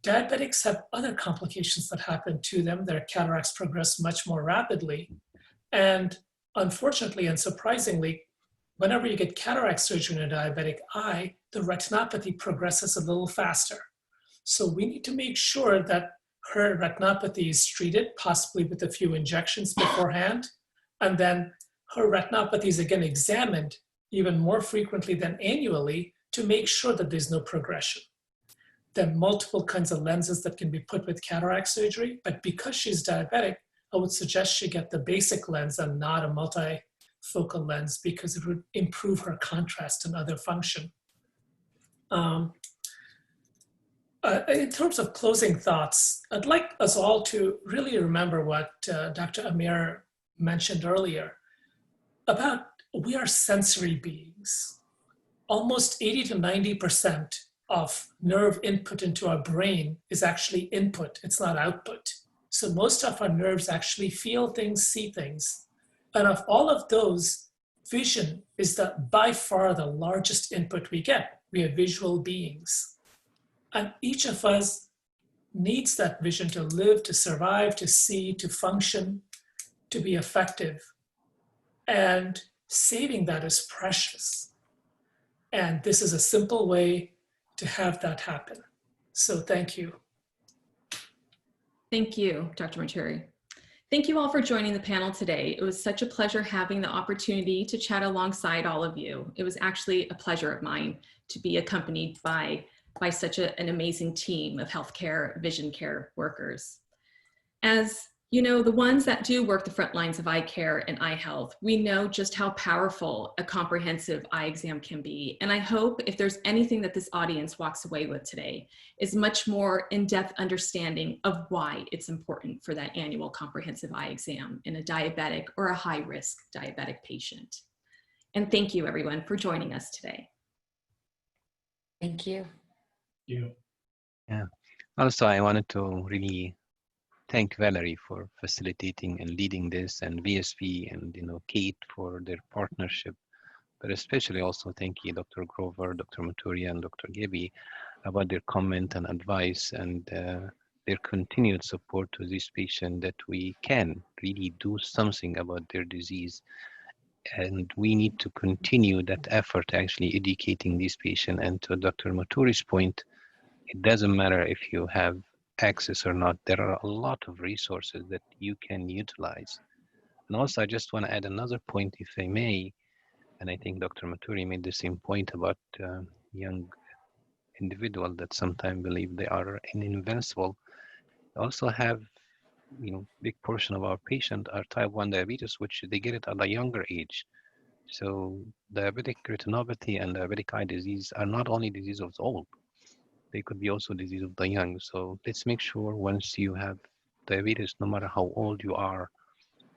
Diabetics have other complications that happen to them. Their cataracts progress much more rapidly. And unfortunately and surprisingly, whenever you get cataract surgery in a diabetic eye, the retinopathy progresses a little faster. So we need to make sure that her retinopathy is treated, possibly with a few injections beforehand, and then her retinopathy is again examined even more frequently than annually to make sure that there's no progression. There are multiple kinds of lenses that can be put with cataract surgery, but because she's diabetic, I would suggest she get the basic lens and not a multifocal lens because it would improve her contrast and other function. In terms of closing thoughts, I'd like us all to really remember what Dr. Amir mentioned earlier about we are sensory beings. Almost 80 to 90% of nerve input into our brain is actually input, it's not output. So most of our nerves actually feel things, see things. And of all of those, vision is by far the largest input we get. We are visual beings. And each of us needs that vision to live, to survive, to see, to function, to be effective. And saving that is precious. And this is a simple way to have that happen. So thank you. Thank you, Dr. Maturi. Thank you all for joining the panel today. It was such a pleasure having the opportunity to chat alongside all of you. It was actually a pleasure of mine to be accompanied by such an amazing team of healthcare vision care workers. As you know, the ones that do work the front lines of eye care and eye health, we know just how powerful a comprehensive eye exam can be. And I hope if there's anything that this audience walks away with today is much more in-depth understanding of why it's important for that annual comprehensive eye exam in a diabetic or a high-risk diabetic patient. And thank you everyone for joining us today. Thank you. Yeah. Also, I wanted to really thank Valerie for facilitating and leading this, and VSP and Kate for their partnership but especially also thank you, Dr. Grover, Dr. Maturi, and Dr. Gibby about their comment and advice and their continued support to this patient that we can really do something about their disease. And we need to continue that effort actually educating these patients. And to Dr. Maturi's point, it doesn't matter if you have access or not. There are a lot of resources that you can utilize. And also, I just want to add another point, if I may, and I think Dr. Maturi made the same point about young individuals that sometimes believe they are invincible. Also have, big portion of our patients are type 1 diabetes, which they get it at a younger age. So diabetic retinopathy and diabetic eye disease are not only disease of the old, they could be also disease of the young. So let's make sure once you have diabetes, no matter how old you are,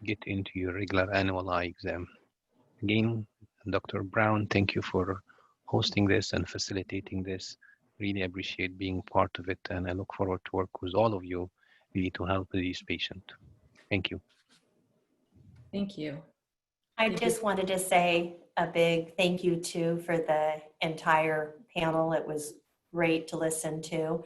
get into your regular annual eye exam. Again, Dr. Brown, thank you for hosting this and facilitating this. Really appreciate being part of it, and I look forward to work with all of you really to help these patients. Thank you. Thank you. I just wanted to say a big thank you too for the entire panel. It was great to listen to.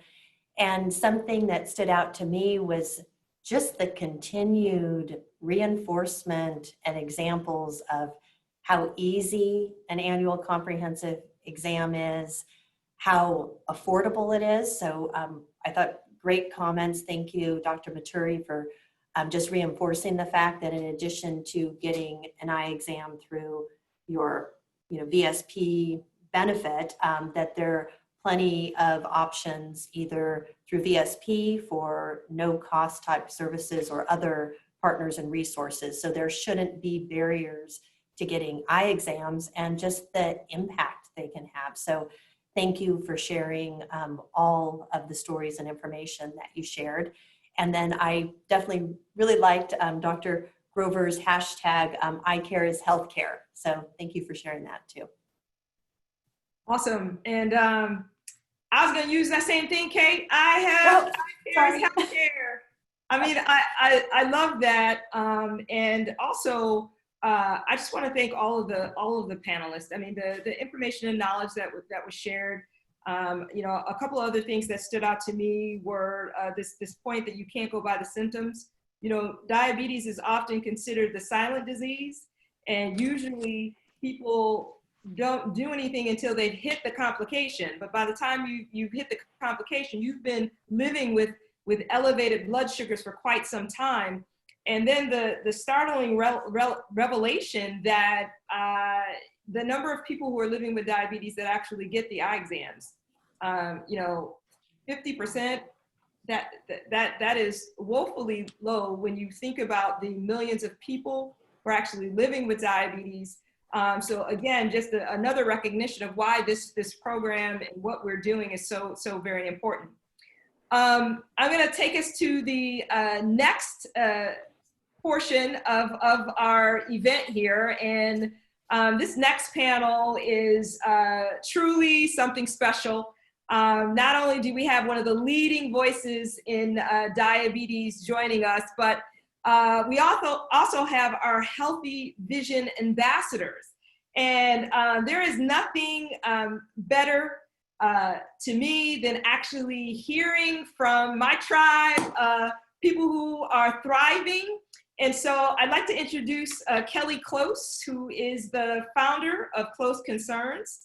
And something that stood out to me was just the continued reinforcement and examples of how easy an annual comprehensive exam is, how affordable it is. So I thought great comments. Thank you, Dr. Maturi, for just reinforcing the fact that in addition to getting an eye exam through your VSP benefit, that there are plenty of options either through VSP for no cost type services or other partners and resources. So there shouldn't be barriers to getting eye exams and just the impact they can have. So thank you for sharing all of the stories and information that you shared. And then I definitely really liked Dr. Grover's hashtag, eye care is healthcare. So thank you for sharing that too. Awesome. And I was going to use that same thing, Kate. I have healthcare. I mean, I love that. And also, I just want to thank all of the panelists. I mean, the information and knowledge that was shared. A couple of other things that stood out to me were this point that you can't go by the symptoms. Diabetes is often considered the silent disease, and usually people don't do anything until they've hit the complication. But by the time you've hit the complication, you've been living with elevated blood sugars for quite some time. And then the startling revelation that the number of people who are living with diabetes that actually get the eye exams, 50%, that is woefully low when you think about the millions of people who are actually living with diabetes. So again, just another recognition of why this program and what we're doing is so very important. I'm going to take us to the next portion of our event here, and this next panel is truly something special. Not only do we have one of the leading voices in diabetes joining us, but we also have our Healthy Vision ambassadors. And there is nothing better to me than actually hearing from my tribe, people who are thriving. And so I'd like to introduce Kelly Close, who is the founder of Close Concerns.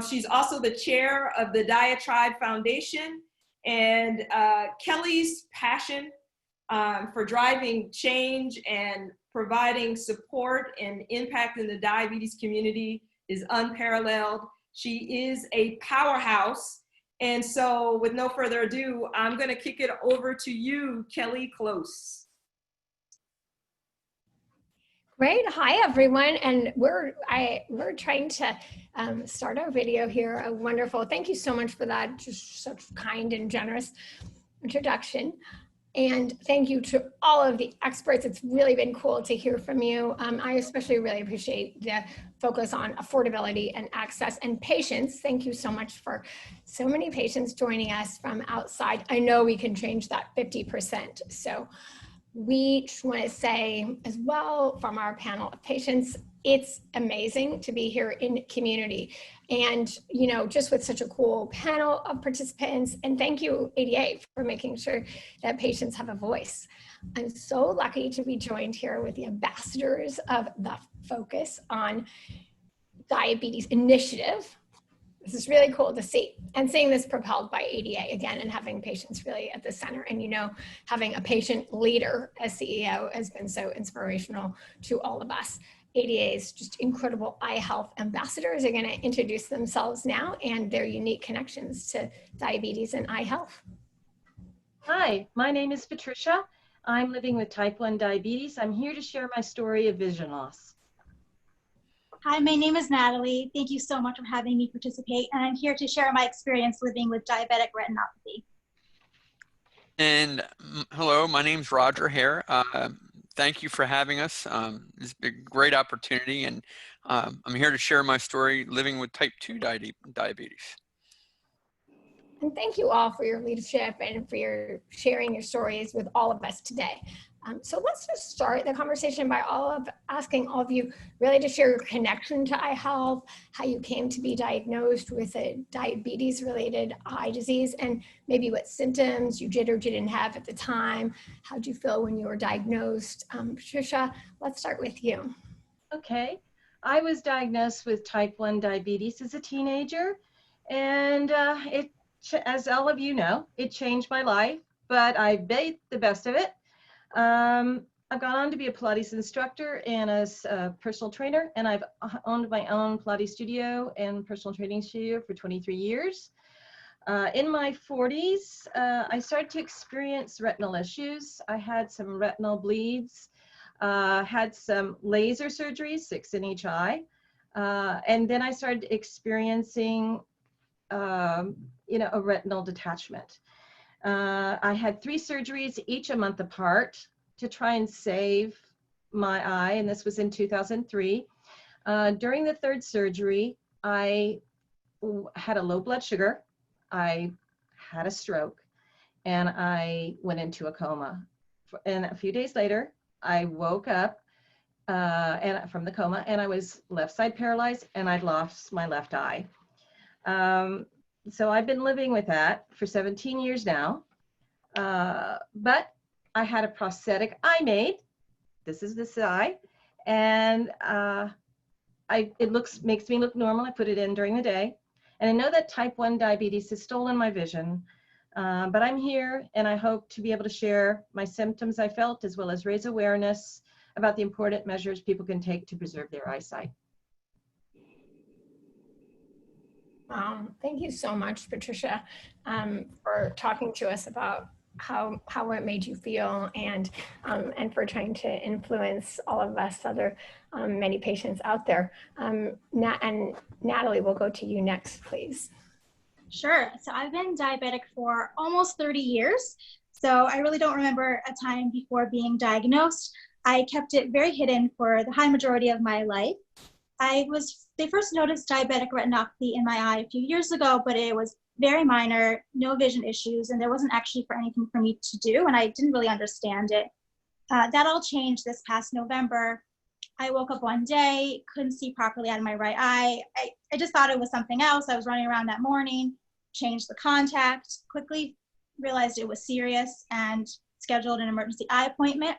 She's also the chair of the Diatribe Foundation. And Kelly's passion for driving change and providing support and impact in the diabetes community is unparalleled. She is a powerhouse. And so with no further ado, I'm going to kick it over to you, Kelly Close. Great. Hi, everyone. And we're trying to start our video here. Wonderful. Thank you so much for that. Just such kind and generous introduction. And thank you to all of the experts. It's really been cool to hear from you. I especially really appreciate the focus on affordability and access and patience. Thank you so much for so many patients joining us from outside. I know we can change that 50%. So we just want to say as well from our panel of patients, it's amazing to be here in community and, you know, just with such a cool panel of participants. And thank you, ADA, for making sure that patients have a voice. I'm so lucky to be joined here with the ambassadors of the Focus on Diabetes initiative. This is really cool to see, and seeing this propelled by ADA again, and having patients really at the center. And, you know, having a patient leader as CEO has been so inspirational to all of us. ADA's just incredible eye health ambassadors are going to introduce themselves now and their unique connections to diabetes and eye health. Hi, my name is Patricia. I'm living with type 1 diabetes. I'm here to share my story of vision loss. Hi, my name is Natalie. Thank you so much for having me participate, and I'm here to share my experience living with diabetic retinopathy. And hello, my name's Roger Hare. Thank you for having us. It's a great opportunity, and I'm here to share my story living with type 2 diabetes. And thank you all for your leadership and for your sharing your stories with all of us today. So let's just start the conversation by asking all of you really to share your connection to eye health, how you came to be diagnosed with a diabetes-related eye disease, and maybe what symptoms you did or didn't have at the time. How'd you feel when you were diagnosed? Patricia, let's start with you. Okay, I was diagnosed with type 1 diabetes as a teenager, and as all of you know, it changed my life, but I made the best of it. I've gone on to be a Pilates instructor and a personal trainer, and I've owned my own Pilates studio and personal training studio for 23 years. In my 40s, I started to experience retinal issues. I had some retinal bleeds, had some laser surgeries, 6 in each eye, and then I started experiencing a retinal detachment. I had 3 surgeries, each a month apart, to try and save my eye, and this was in 2003. During the 3rd surgery, I had a low blood sugar, I had a stroke, and I went into a coma. And a few days later, I woke up from the coma, and I was left side paralyzed, and I'd lost my left eye. So I've been living with that for 17 years now, but I had a prosthetic eye made. This is this eye, and it makes me look normal. I put it in during the day, and I know that type 1 diabetes has stolen my vision, but I'm here, and I hope to be able to share my symptoms I felt, as well as raise awareness about the important measures people can take to preserve their eyesight. Thank you so much, Patricia, for talking to us about how it made you feel, and for trying to influence all of us other many patients out there. And Natalie, we'll go to you next, please. Sure. So I've been diabetic for almost 30 years. So I really don't remember a time before being diagnosed. I kept it very hidden for the high majority of my life. They first noticed diabetic retinopathy in my eye a few years ago, but it was very minor, no vision issues, and there wasn't actually anything for me to do, and I didn't really understand it. That all changed this past November. I woke up one day, couldn't see properly out of my right eye. I just thought it was something else. I was running around that morning, changed the contact, quickly realized it was serious, and scheduled an emergency eye appointment.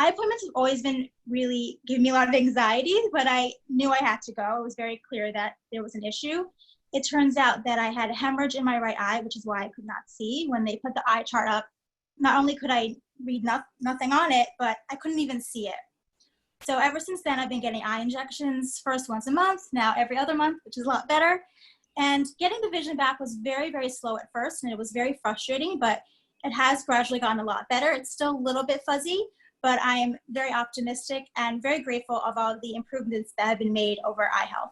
Eye appointments have always been really giving me a lot of anxiety, but I knew I had to go. It was very clear that there was an issue. It turns out that I had a hemorrhage in my right eye, which is why I could not see. When they put the eye chart up, not only could I read nothing on it, but I couldn't even see it. So ever since then, I've been getting eye injections, first once a month, now every other month, which is a lot better. And getting the vision back was very, very slow at first, and it was very frustrating, but it has gradually gotten a lot better. It's still a little bit fuzzy, but I am very optimistic and very grateful of all the improvements that have been made over eye health.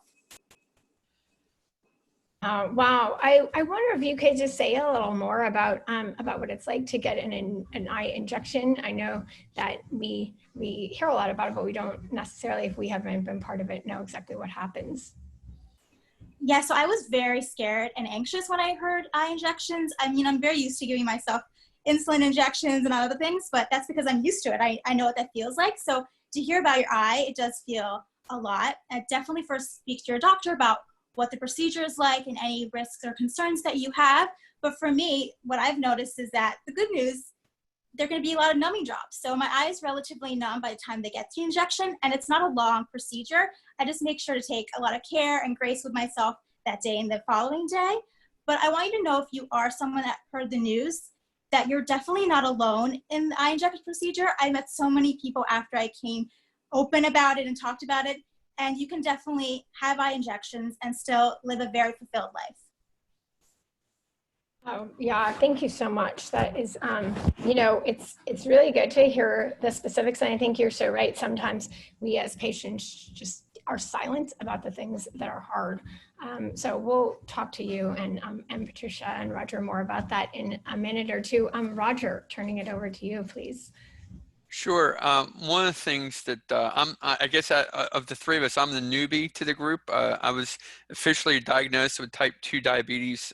Wow, I wonder if you could just say a little more about what it's like to get an eye injection. I know that we hear a lot about it, but we don't necessarily, if we haven't been part of it, know exactly what happens. Yeah, so I was very scared and anxious when I heard eye injections. I mean, I'm very used to giving myself insulin injections and other things, but that's because I'm used to it. I know what that feels like. So to hear about your eye, it does feel a lot. And definitely first speak to your doctor about what the procedure is like and any risks or concerns that you have. But for me, what I've noticed is that the good news, there are going to be a lot of numbing drops. So my eye is relatively numb by the time they get to the injection, and it's not a long procedure. I just make sure to take a lot of care and grace with myself that day and the following day. But I want you to know, if you are someone that heard the news, that you're definitely not alone in the eye injection procedure. I met so many people after I came open about it and talked about it, and you can definitely have eye injections and still live a very fulfilled life. Oh, yeah, thank you so much. That is, you know, it's really good to hear the specifics. And I think you're so right. Sometimes we as patients just are silent about the things that are hard. So we'll talk to you and Patricia and Roger more about that in a minute or two. Roger, turning it over to you, please. Sure. One of the things that I guess of the three of us, I'm the newbie to the group. I was officially diagnosed with type 2 diabetes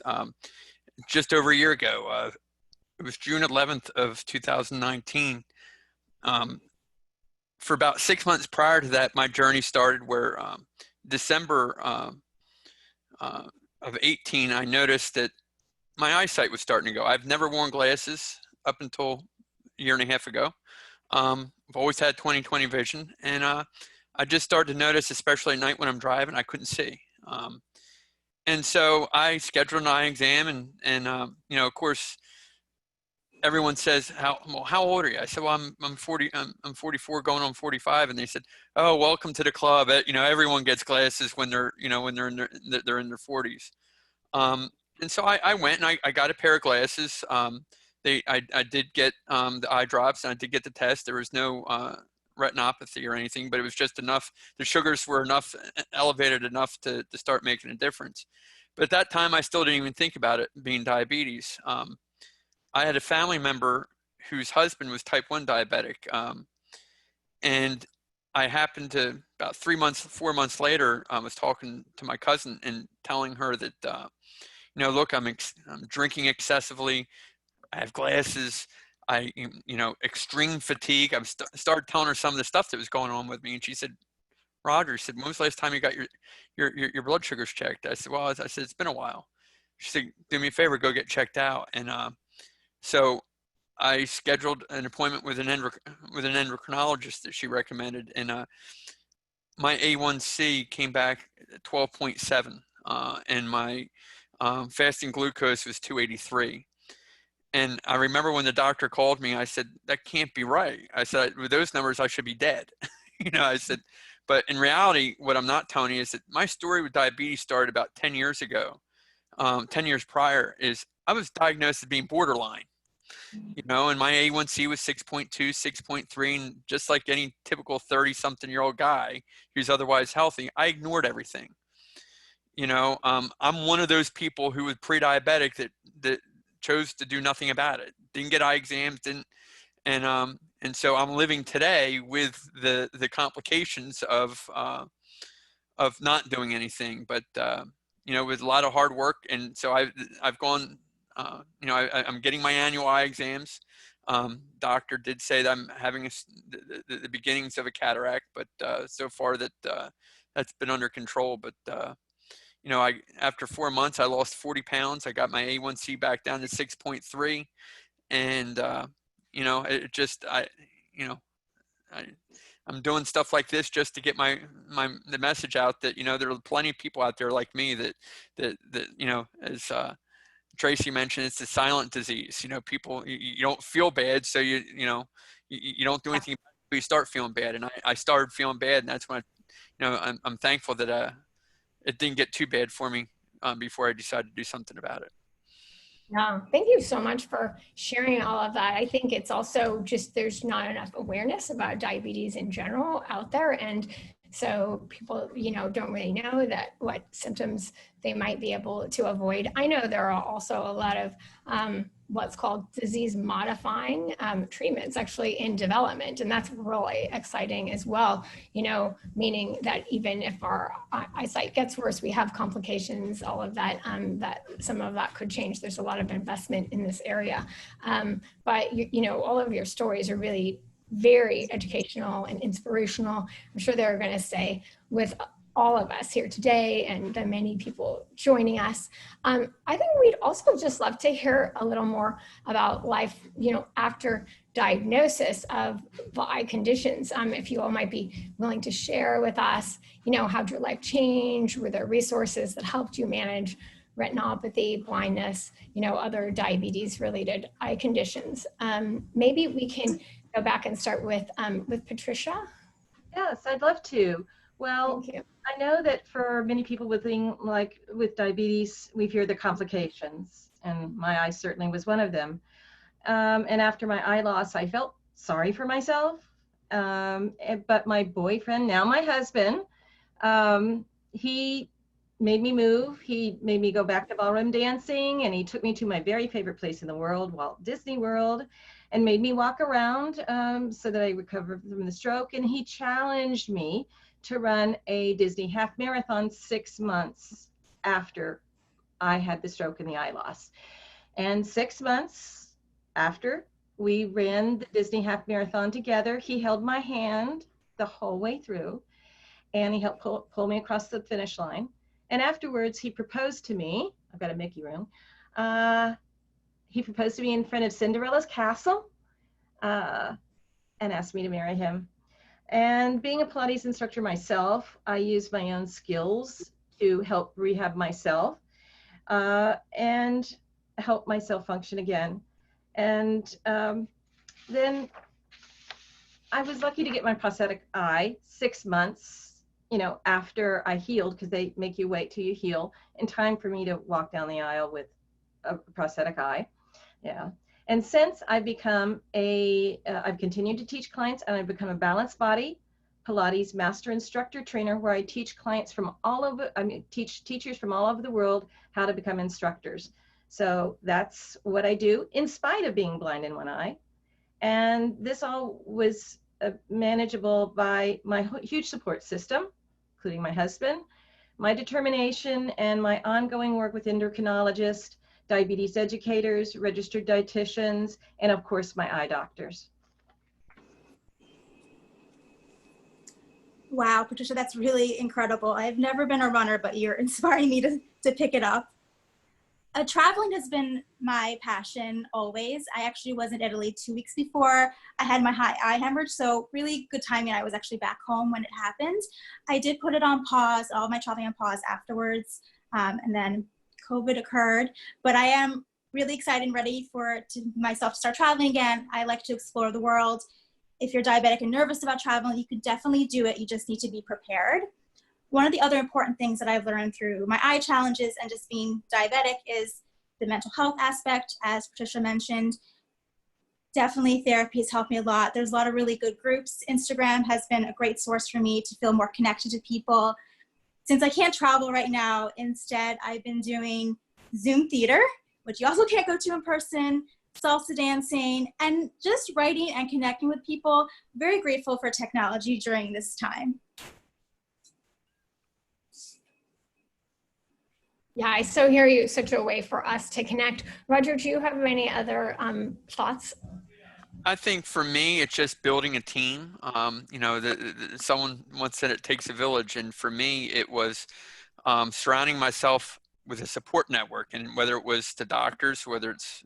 just over a year ago. It was June 11th of 2019. For about 6 months prior to that, my journey started where December of 18, I noticed that my eyesight was starting to go. I've never worn glasses up until a year and a half ago. I've always had 20/20 vision, and I just started to notice, especially at night when I'm driving, I couldn't see. And so I scheduled an eye exam, and you know, of course, everyone says, how old are you? I said, well, I'm 44 going on 45. And they said, oh, welcome to the club. You know, everyone gets glasses when they're, you know, when they're in their 40s. And so I went and I got a pair of glasses. I did get the eye drops, and I did get the test. There was no retinopathy or anything, but it was just enough. The sugars were enough, elevated enough to start making a difference. But at that time, I still didn't even think about it being diabetes. I had a family member whose husband was type 1 diabetic. And I happened to, about 4 months later, I was talking to my cousin and telling her that, you know, look, I'm drinking excessively. I have glasses. You know, extreme fatigue. I started telling her some of the stuff that was going on with me. And she said, Roger, she said, when was the last time you got your blood sugars checked? I said, well, I said, it's been a while. She said, do me a favor, go get checked out. And so I scheduled an appointment with an endocrinologist that she recommended, and my A1C came back at 12.7, and my fasting glucose was 283. And I remember when the doctor called me, I said, that can't be right. I said, with those numbers, I should be dead. You know, I said, but in reality, what I'm not telling you is that my story with diabetes started about 10 years ago. 10 years prior is I was diagnosed as being borderline. You know, and my A1C was 6.2, 6.3, and just like any typical 30-something-year-old guy who's otherwise healthy, I ignored everything. You know, I'm one of those people who was pre-diabetic that chose to do nothing about it. Didn't get eye exams, and so I'm living today with the complications of not doing anything. But you know, with a lot of hard work, and so I've gone. You know, I'm getting my annual eye exams. Doctor did say that I'm having the beginnings of a cataract, but so far that's been under control. But you know, after 4 months, I lost 40 pounds. I got my A1C back down to 6.3, and you know, I'm doing stuff like this just to get the message out that, you know, there are plenty of people out there like me that you know, as Tracy mentioned, it's a silent disease. You know, people, you don't feel bad, so you don't do anything until you start feeling bad. And I started feeling bad, and that's when I'm thankful that it didn't get too bad for me before I decided to do something about it. Yeah, thank you so much for sharing all of that. I think it's also just there's not enough awareness about diabetes in general out there, and so people, you know, don't really know that what symptoms they might be able to avoid. I know there are also a lot of what's called disease modifying treatments actually in development, and that's really exciting as well, you know, meaning that even if our eyesight gets worse, we have complications, all of that, that some of that could change. There's a lot of investment in this area, but you know, all of your stories are really very educational and inspirational. I'm sure they're going to say with all of us here today and the many people joining us. I think we'd also just love to hear a little more about life, after diagnosis of the eye conditions. If you all might be willing to share with us, how'd your life change? Were there resources that helped you manage retinopathy, blindness, other diabetes-related eye conditions? Maybe we can go back and start with Patricia. Yes, I'd love to. Well, Thank you. I know that for many people with diabetes, we fear the complications, and my eye certainly was one of them. And after my eye loss, I felt sorry for myself. But my boyfriend, now my husband, he made me move. He made me go back to ballroom dancing, and he took me to my very favorite place in the world, Walt Disney World, and made me walk around so that I recovered from the stroke. And he challenged me to run a Disney half marathon 6 months after I had the stroke and the eye loss. And 6 months after we ran the Disney half marathon together, he held my hand the whole way through, and he helped pull me across the finish line. And afterwards, he proposed to me. I've got a Mickey room. He proposed to me in front of Cinderella's castle and asked me to marry him. And being a Pilates instructor myself, I use my own skills to help rehab myself and help myself function again. And then I was lucky to get my prosthetic eye 6 months, after I healed, because they make you wait till you heal, in time for me to walk down the aisle with a prosthetic eye. Yeah. And since I've become I've continued to teach clients, and I've become a balanced body Pilates master instructor trainer, where I teach clients from teach teachers from all over the world how to become instructors. So that's what I do in spite of being blind in one eye. And this all was manageable by my huge support system, including my husband, my determination, and my ongoing work with endocrinologists, diabetes educators, registered dietitians, and of course, my eye doctors. Wow, Patricia, that's really incredible. I've never been a runner, but you're inspiring me to pick it up. Traveling has been my passion always. I actually was in Italy 2 weeks before I had my eye hemorrhage, so really good timing. I was actually back home when it happened. I did put it on pause, all my traveling on pause afterwards, and then COVID occurred. But I am really excited and ready myself to start traveling again. I like to explore the world. If you're diabetic and nervous about traveling, you could definitely do it. You just need to be prepared. One of the other important things that I've learned through my eye challenges and just being diabetic is the mental health aspect, as Patricia mentioned. Definitely therapy has helped me a lot. There's a lot of really good groups. Instagram has been a great source for me to feel more connected to people. Since I can't travel right now, instead I've been doing Zoom theater, which you also can't go to in person, salsa dancing, and just writing and connecting with people. Very grateful for technology during this time. Yeah, I so hear you. Such a way for us to connect. Roger, do you have any other thoughts? I think for me, it's just building a team. Someone once said it takes a village, and for me, it was surrounding myself with a support network, and whether it was the doctors, whether it's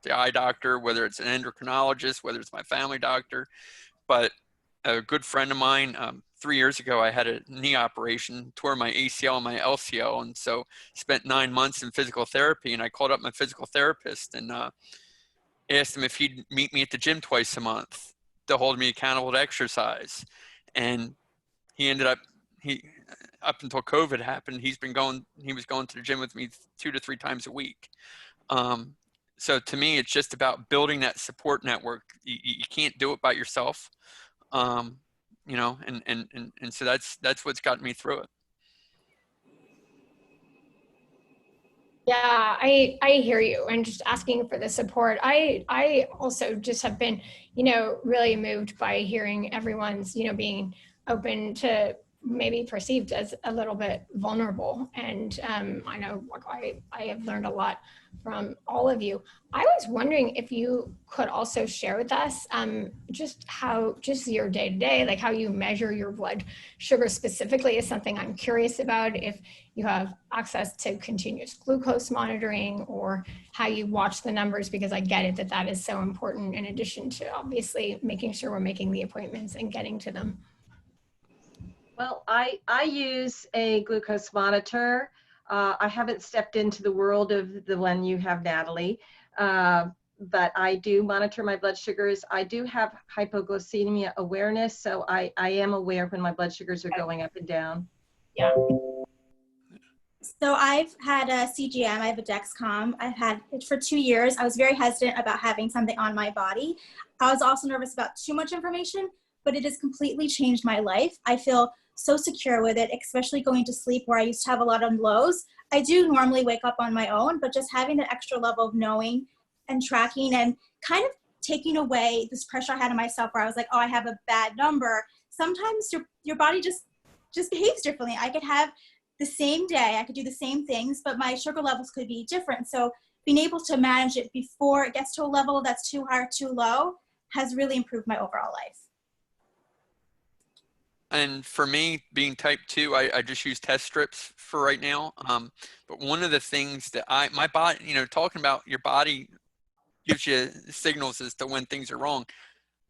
the eye doctor, whether it's an endocrinologist, whether it's my family doctor, but a good friend of mine, 3 years ago, I had a knee operation, tore my ACL and my LCL, and so spent 9 months in physical therapy. And I called up my physical therapist and asked him if he'd meet me at the gym twice a month to hold me accountable to exercise. And he ended up, up until COVID happened, he was going to the gym with me 2 to 3 times a week. So to me, it's just about building that support network. You can't do it by yourself. And so that's what's gotten me through it. Yeah, I hear you, and just asking for the support. I also just have been, really moved by hearing everyone's, being open to maybe perceived as a little bit vulnerable. And I know I have learned a lot from all of you. I was wondering if you could also share with us just your day-to-day, like how you measure your blood sugar specifically is something I'm curious about. If you have access to continuous glucose monitoring or how you watch the numbers, because I get it that is so important in addition to obviously making sure we're making the appointments and getting to them. Well, I use a glucose monitor. I haven't stepped into the world of the one you have, Natalie, but I do monitor my blood sugars. I do have hypoglycemia awareness, so I am aware when my blood sugars are going up and down. Yeah. So I've had a CGM, I have a Dexcom. I've had it for 2 years. I was very hesitant about having something on my body. I was also nervous about too much information, but it has completely changed my life. I feel so secure with it, especially going to sleep where I used to have a lot of lows. I do normally wake up on my own, but just having that extra level of knowing and tracking and kind of taking away this pressure I had on myself where I was like, oh, I have a bad number. Sometimes your body just behaves differently. I could have the same day, I could do the same things, but my sugar levels could be different. So being able to manage it before it gets to a level that's too high or too low has really improved my overall life. And for me, being type 2, I just use test strips for right now. But one of the things that my body, you know, talking about your body gives you signals as to when things are wrong.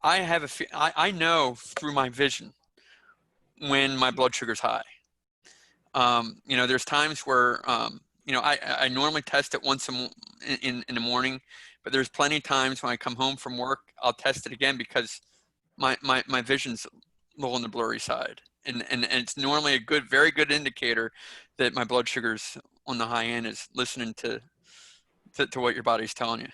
I know through my vision when my blood sugar's high. You know, there's times where, you know, I normally test it once in the morning, but there's plenty of times when I come home from work, I'll test it again because my vision's a little on the blurry side. And it's normally a very good indicator that my blood sugar's on the high end, is listening to what your body's telling you.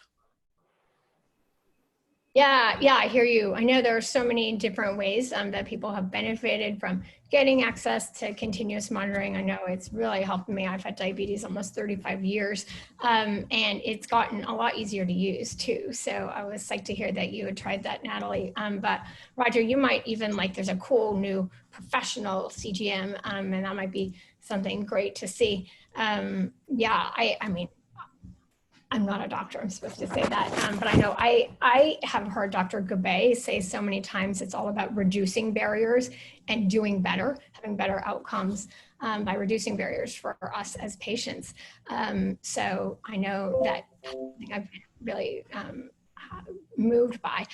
Yeah, I hear you. I know there are so many different ways that people have benefited from getting access to continuous monitoring. I know it's really helped me. I've had diabetes almost 35 years, and it's gotten a lot easier to use too. So I was psyched to hear that you had tried that, Natalie. But Roger, you might even there's a cool new professional CGM, and that might be something great to see. Yeah, I mean, I'm not a doctor, I'm supposed to say that, but I know I have heard Dr. Gabay say so many times it's all about reducing barriers and doing better, having better outcomes by reducing barriers for us as patients. So I know that I've been really moved by.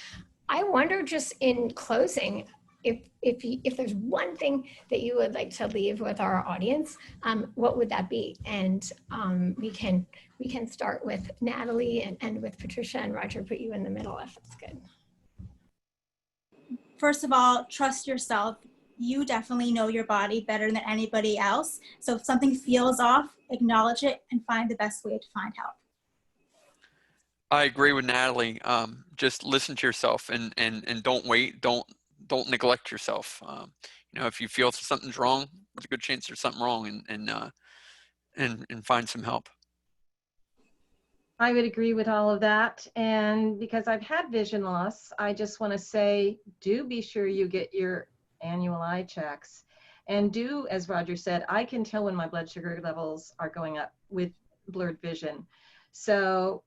I wonder, just in closing, if there's one thing that you would like to leave with our audience, what would that be? And we can start with Natalie and end with Patricia, and Roger, put you in the middle if it's good. First of all, trust yourself. You definitely know your body better than anybody else. So if something feels off, acknowledge it and find the best way to find help. I agree with Natalie. Just listen to yourself and don't wait. Don't neglect yourself. You know, if you feel something's wrong, there's a good chance there's something wrong, and find some help. I would agree with all of that. And because I've had vision loss, I just want to say, do be sure you get your annual eye checks. And do, as Roger said, I can tell when my blood sugar levels are going up with blurred vision. So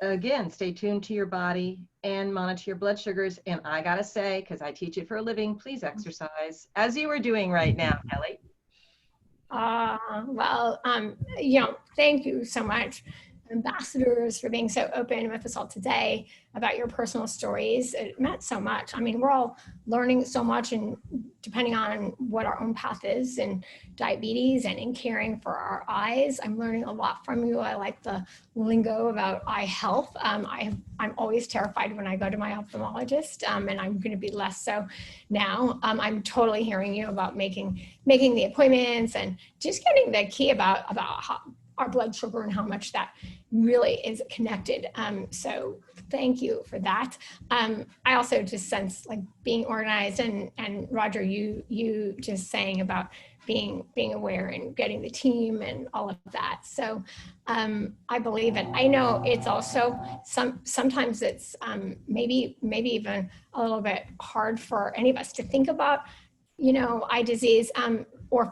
again, stay tuned to your body and monitor your blood sugars. And I got to say, because I teach it for a living, please exercise, as you are doing right now, Kelly. Well, you know, thank you so much, ambassadors, for being so open with us all today about your personal stories. It meant so much. I mean, we're all learning so much, and depending on what our own path is in diabetes and in caring for our eyes, I'm learning a lot from you. I like the lingo about eye health. I'm always terrified when I go to my ophthalmologist, and I'm going to be less so now. I'm totally hearing you about making the appointments and just getting the key about how our blood sugar and how much that really is connected. So thank you for that. I also just sense like being organized, and Roger, you just saying about being aware and getting the team and all of that. So I believe it. I know it's also sometimes it's maybe even a little bit hard for any of us to think about, you know, eye disease, or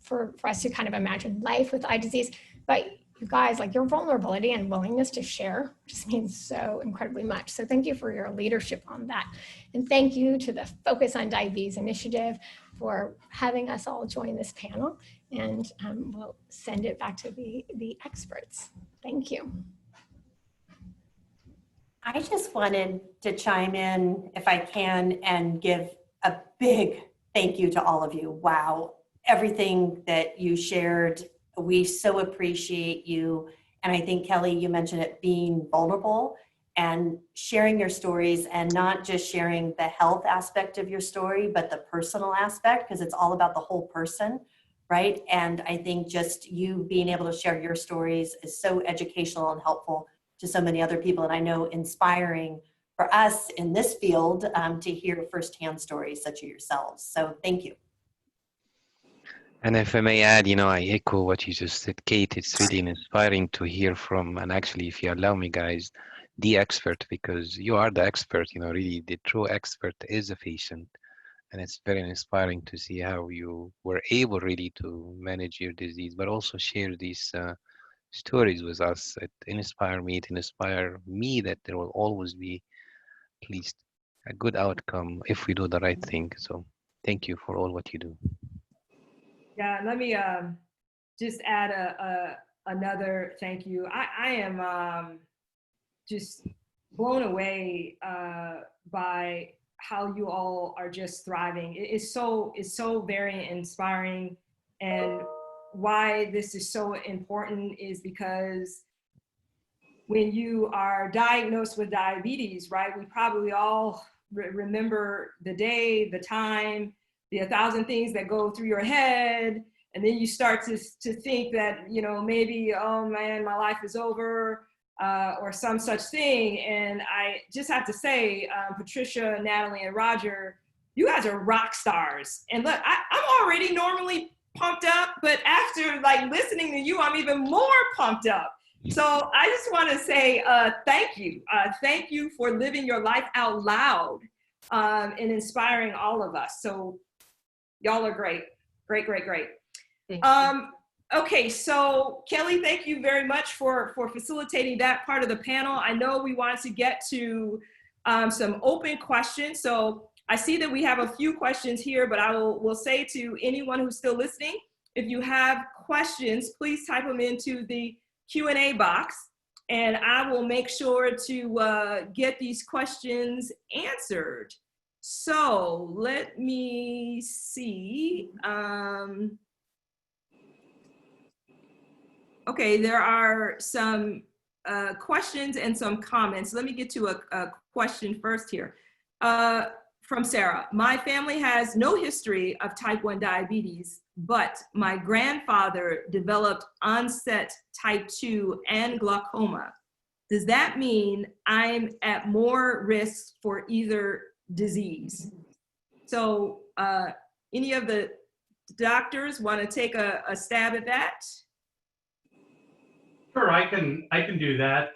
for us to kind of imagine life with eye disease. But you guys, like your vulnerability and willingness to share just means so incredibly much. So thank you for your leadership on that. And thank you to the Focus on Diabetes Initiative for having us all join this panel. And we'll send it back to the experts. Thank you. I just wanted to chime in, if I can, and give a big thank you to all of you. Wow, everything that you shared, we so appreciate you. And I think, Kelly, you mentioned it, being vulnerable and sharing your stories, and not just sharing the health aspect of your story, but the personal aspect, because it's all about the whole person, right? And I think just you being able to share your stories is so educational and helpful to so many other people. And I know inspiring for us in this field to hear firsthand stories such as yourselves. So thank you. And if I may add, I echo what you just said, Kate. It's really inspiring to hear from, and actually, if you allow me, guys, the expert, because you are the expert, really the true expert is a patient. And it's very inspiring to see how you were able really to manage your disease, but also share these stories with us. It inspire me that there will always be at least a good outcome if we do the right thing. So thank you for all what you do. Yeah, let me just add another thank you. I am just blown away by how you all are just thriving. It's so very inspiring. And why this is so important is because when you are diagnosed with diabetes, right, we probably all remember the day, the time, the 1,000 things that go through your head. And then you start to think that, maybe, oh man, my life is over, or some such thing. And I just have to say, Patricia, Natalie, and Roger, you guys are rock stars. And look, I'm already normally pumped up, but after listening to you, I'm even more pumped up. So I just want to say thank you. Thank you for living your life out loud and inspiring all of us. So y'all are great. Great. Okay, so Kelly, thank you very much for facilitating that part of the panel. I know we wanted to get to some open questions. So I see that we have a few questions here, but I will say to anyone who's still listening, if you have questions, please type them into the Q&A box, and I will make sure to get these questions answered. So let me see. Okay, there are some questions and some comments. Let me get to a question first here. From Sarah. My family has no history of type 1 diabetes, but my grandfather developed onset type 2 and glaucoma. Does that mean I'm at more risk for either disease? So any of the doctors want to take a stab at that? Sure, I can do that.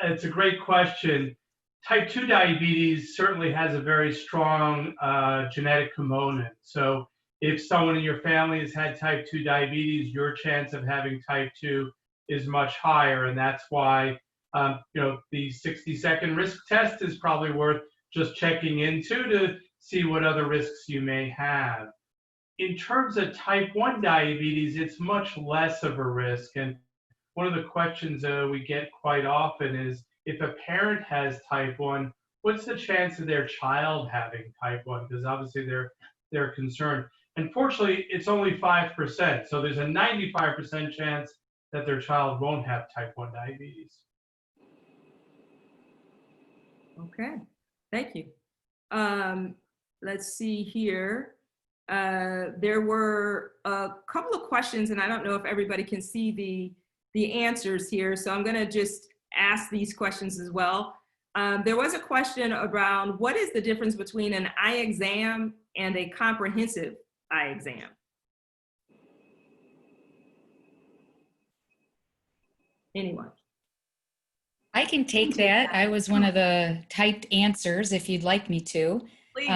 It's a great question. Type 2 diabetes certainly has a very strong genetic component. So if someone in your family has had type 2 diabetes, your chance of having type 2 is much higher. And that's why, the 60-second risk test is probably worth just checking into to see what other risks you may have. In terms of type 1 diabetes, it's much less of a risk. And one of the questions we get quite often is, if a parent has type 1, what's the chance of their child having type 1? Because obviously they're concerned. Unfortunately, it's only 5%. So there's a 95% chance that their child won't have type 1 diabetes. Okay, thank you. Let's see here. There were a couple of questions, and I don't know if everybody can see the answers here, so I'm gonna just ask these questions as well. There was a question around what is the difference between an eye exam and a comprehensive eye exam? Anyone? I can take that. I was one of the typed answers if you'd like me to. Please.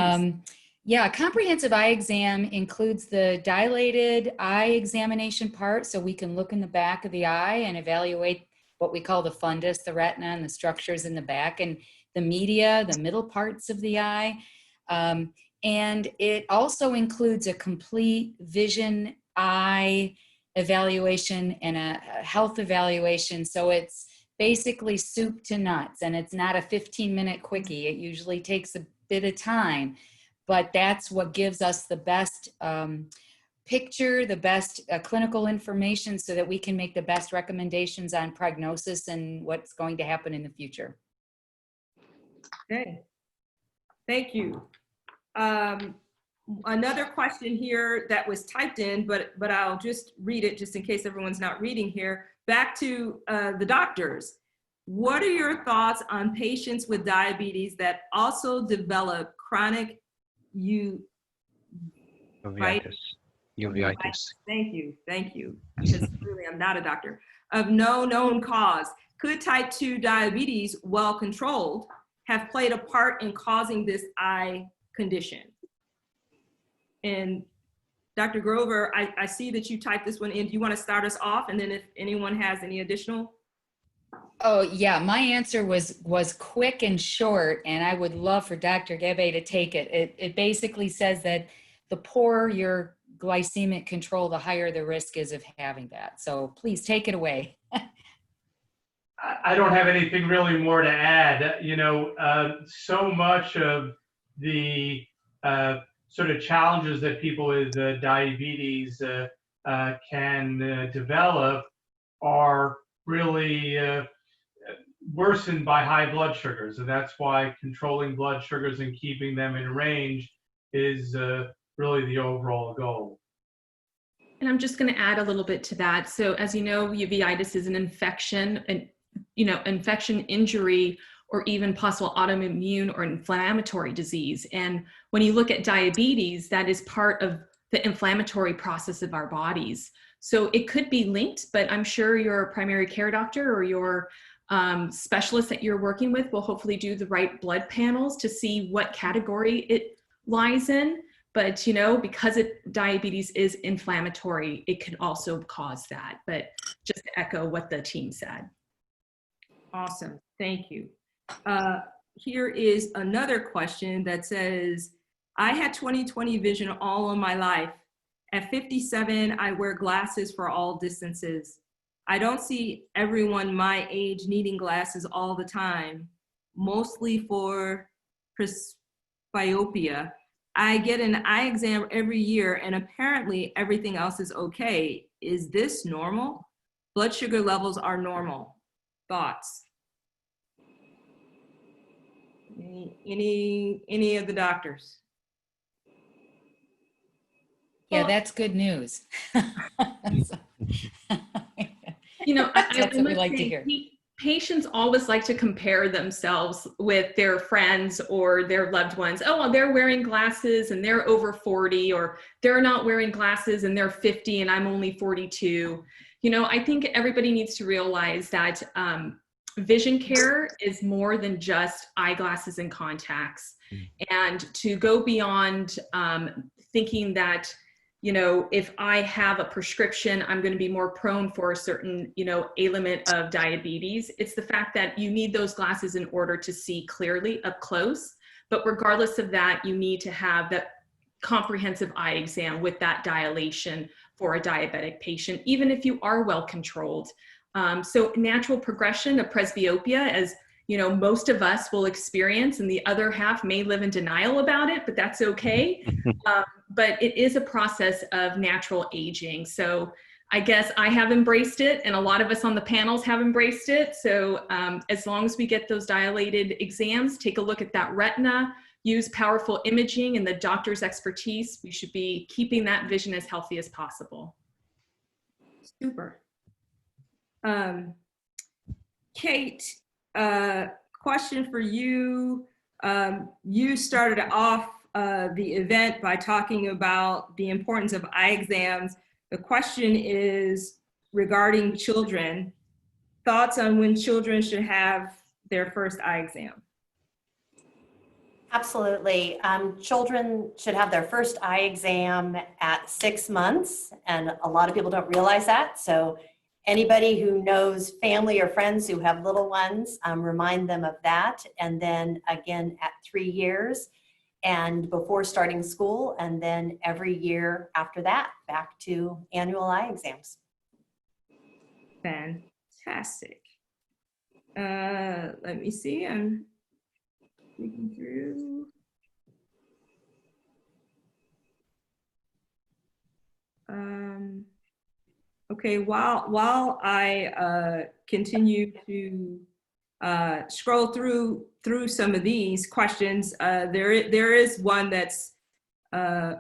Yeah, comprehensive eye exam includes the dilated eye examination part, so we can look in the back of the eye and evaluate what we call the fundus, the retina, and the structures in the back, and the media, the middle parts of the eye. And it also includes a complete vision eye evaluation and a health evaluation. So it's basically soup to nuts, and it's not a 15-minute quickie. It usually takes a bit of time, but that's what gives us the best picture, the best clinical information so that we can make the best recommendations on prognosis and what's going to happen in the future. Okay, thank you. Another question here that was typed in, but I'll just read it just in case everyone's not reading here. Back to the doctors. What are your thoughts on patients with diabetes that also develop chronic uveitis? Thank you, because really I'm not a doctor. Of no known cause. Could type 2 diabetes, well controlled, have played a part in causing this eye condition? And Dr. Grover, I see that you typed this one in. Do you want to start us off? And then if anyone has any additional? Oh yeah, my answer was quick and short, and I would love for Dr. Gabe to take it. It basically says that the poorer your glycemic control, the higher the risk is of having that. So please take it away. I don't have anything really more to add. You know, so much of the sort of challenges that people with diabetes can develop are really worsened by high blood sugars. And that's why controlling blood sugars and keeping them in range is really the overall goal. And I'm just going to add a little bit to that. So as you know, uveitis is an infection, and infection, injury, or even possible autoimmune or inflammatory disease. And when you look at diabetes, that is part of the inflammatory process of our bodies. So it could be linked, but I'm sure your primary care doctor or your specialist that you're working with will hopefully do the right blood panels to see what category it lies in. But because diabetes is inflammatory, it can also cause that. But just to echo what the team said. Awesome, thank you. Here is another question that says, I had 20/20 vision all of my life. At 57, I wear glasses for all distances. I don't see everyone my age needing glasses all the time, mostly for presbyopia. I get an eye exam every year and apparently everything else is okay. Is this normal? Blood sugar levels are normal. Thoughts? Any of the doctors? Yeah, that's good news. That's what we like to hear. Patients always like to compare themselves with their friends or their loved ones. Oh, well, they're wearing glasses and they're over 40, or they're not wearing glasses and they're 50 and I'm only 42. I think everybody needs to realize that vision care is more than just eyeglasses and contacts. And to go beyond thinking that, if I have a prescription, I'm going to be more prone for a certain, ailment of diabetes. It's the fact that you need those glasses in order to see clearly up close. But regardless of that, you need to have that comprehensive eye exam with that dilation for a diabetic patient, even if you are well controlled. So natural progression of presbyopia, as most of us will experience, and the other half may live in denial about it, but that's okay. But it is a process of natural aging. So I guess I have embraced it, and a lot of us on the panels have embraced it. So as long as we get those dilated exams, take a look at that retina, use powerful imaging and the doctor's expertise, we should be keeping that vision as healthy as possible. Super. Kate, question for you. You started off the event by talking about the importance of eye exams. The question is regarding children. Thoughts on when children should have their first eye exam? Absolutely. Children should have their first eye exam at 6 months, and a lot of people don't realize that. So anybody who knows family or friends who have little ones, remind them of that. And then again at 3 years and before starting school, and then every year after that, back to annual eye exams. Fantastic. Let me see. I'm looking through. Okay, while I continue to scroll through some of these questions, there is one that's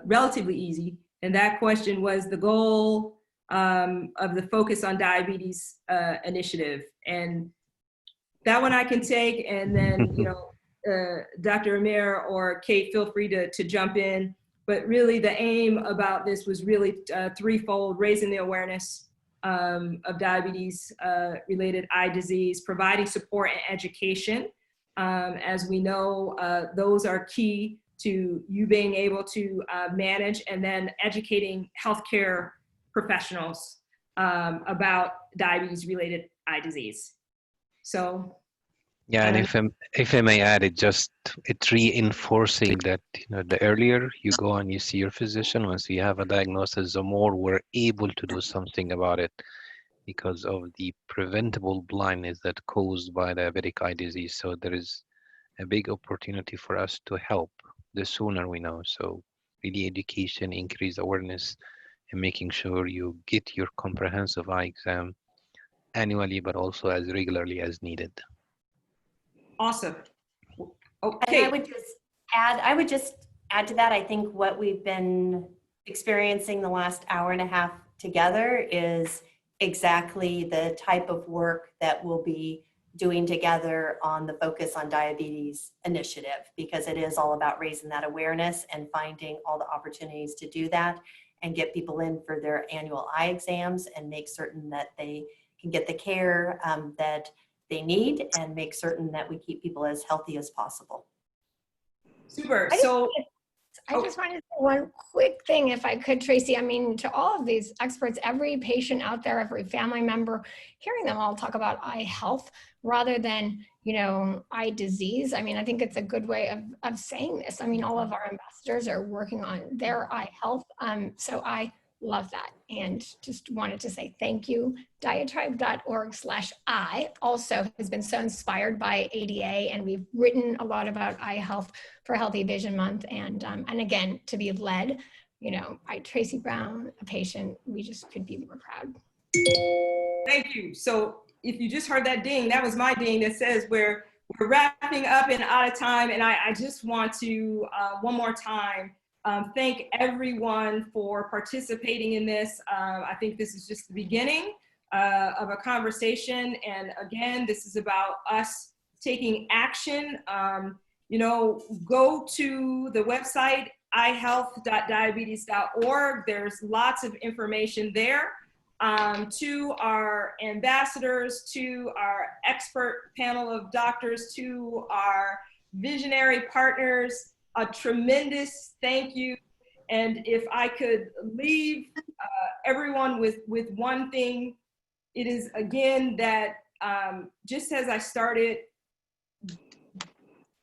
relatively easy, and that question was the goal of the Focus on Diabetes initiative, and that one I can take, and then Dr. Amir or Kate, feel free to jump in. But really the aim about this was really threefold: raising the awareness of diabetes related eye disease, providing support and education. As we know, those are key to you being able to manage, and then educating healthcare professionals about diabetes related eye disease. So yeah, and if I may add, it's reinforcing that the earlier you go and you see your physician, once you have a diagnosis, the more we're able to do something about it because of the preventable blindness that's caused by diabetic eye disease. So there is a big opportunity for us to help the sooner we know. So really education, increase awareness, and making sure you get your comprehensive eye exam annually, but also as regularly as needed. awesome. And I would just add to that, I think what we've been experiencing the last hour and a half together is exactly the type of work that we'll be doing together on the Focus on Diabetes initiative, because it is all about raising that awareness and finding all the opportunities to do that and get people in for their annual eye exams and make certain that they can get the care that they need, and make certain that we keep people as healthy as possible. Super. I just wanted to say one quick thing, if I could, Tracy. I mean, to all of these experts, every patient out there, every family member, hearing them all talk about eye health rather than, eye disease. I mean, I think it's a good way of saying this. I mean, all of our ambassadors are working on their eye health. So I love that. And just wanted to say thank you. Diatribe.org/I also has been so inspired by ADA, and we've written a lot about eye health for Healthy Vision Month. And again, to be led, by Tracy Brown, a patient, we just could be more proud. Thank you. So if you just heard that ding, that was my ding that says we're wrapping up and out of time. And I just want to, one more time, thank everyone for participating in this. I think this is just the beginning of a conversation. And again, this is about us taking action. Go to the website, eyehealth.diabetes.org. There's lots of information there. To our ambassadors, to our expert panel of doctors, to our visionary partners, a tremendous thank you. And if I could leave everyone with one thing, it is again that just as I started,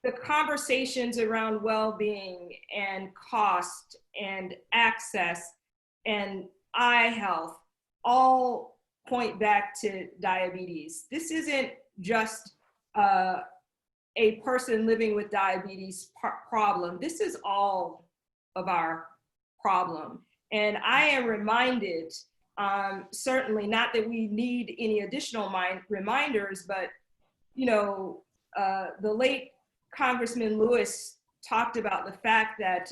the conversations around well-being and cost and access and eye health all point back to diabetes. This isn't just a person living with diabetes problem. This is all of our problem. And I am reminded, certainly not that we need any additional reminders, but the late Congressman Lewis talked about the fact that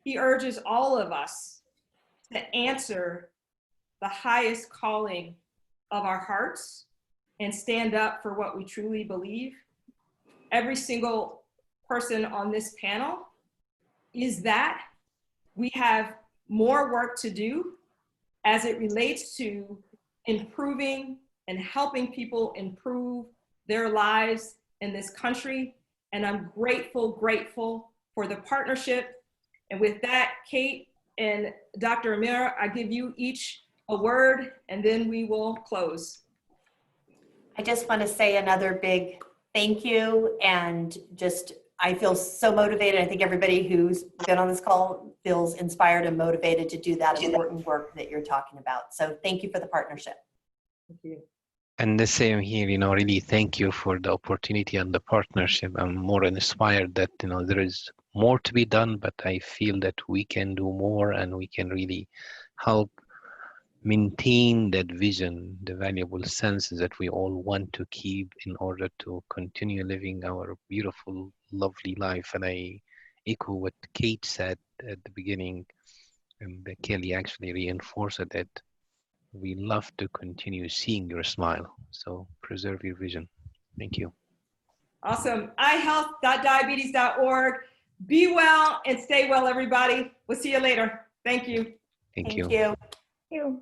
he urges all of us to answer the highest calling of our hearts and stand up for what we truly believe. Every single person on this panel is that. We have more work to do as it relates to improving and helping people improve their lives in this country. And I'm grateful for the partnership. And with that, Kate and Dr. Amir, I give you each a word, and then we will close. I just want to say another big thank you, and just, I feel so motivated. I think everybody who's been on this call feels inspired and motivated to do that important work that you're talking about. So thank you for the partnership. Thank you. And the same here, really thank you for the opportunity and the partnership. I'm more inspired that, there is more to be done, but I feel that we can do more and we can really help maintain that vision, the valuable senses that we all want to keep in order to continue living our beautiful, lovely life. And I echo what Kate said at the beginning, and Kelly actually reinforced that. We love to continue seeing your smile. So preserve your vision. Thank you. Awesome. ihealth.diabetes.org. Be well and stay well, everybody. We'll see you later. Thank you. Thank Thank you. you. You.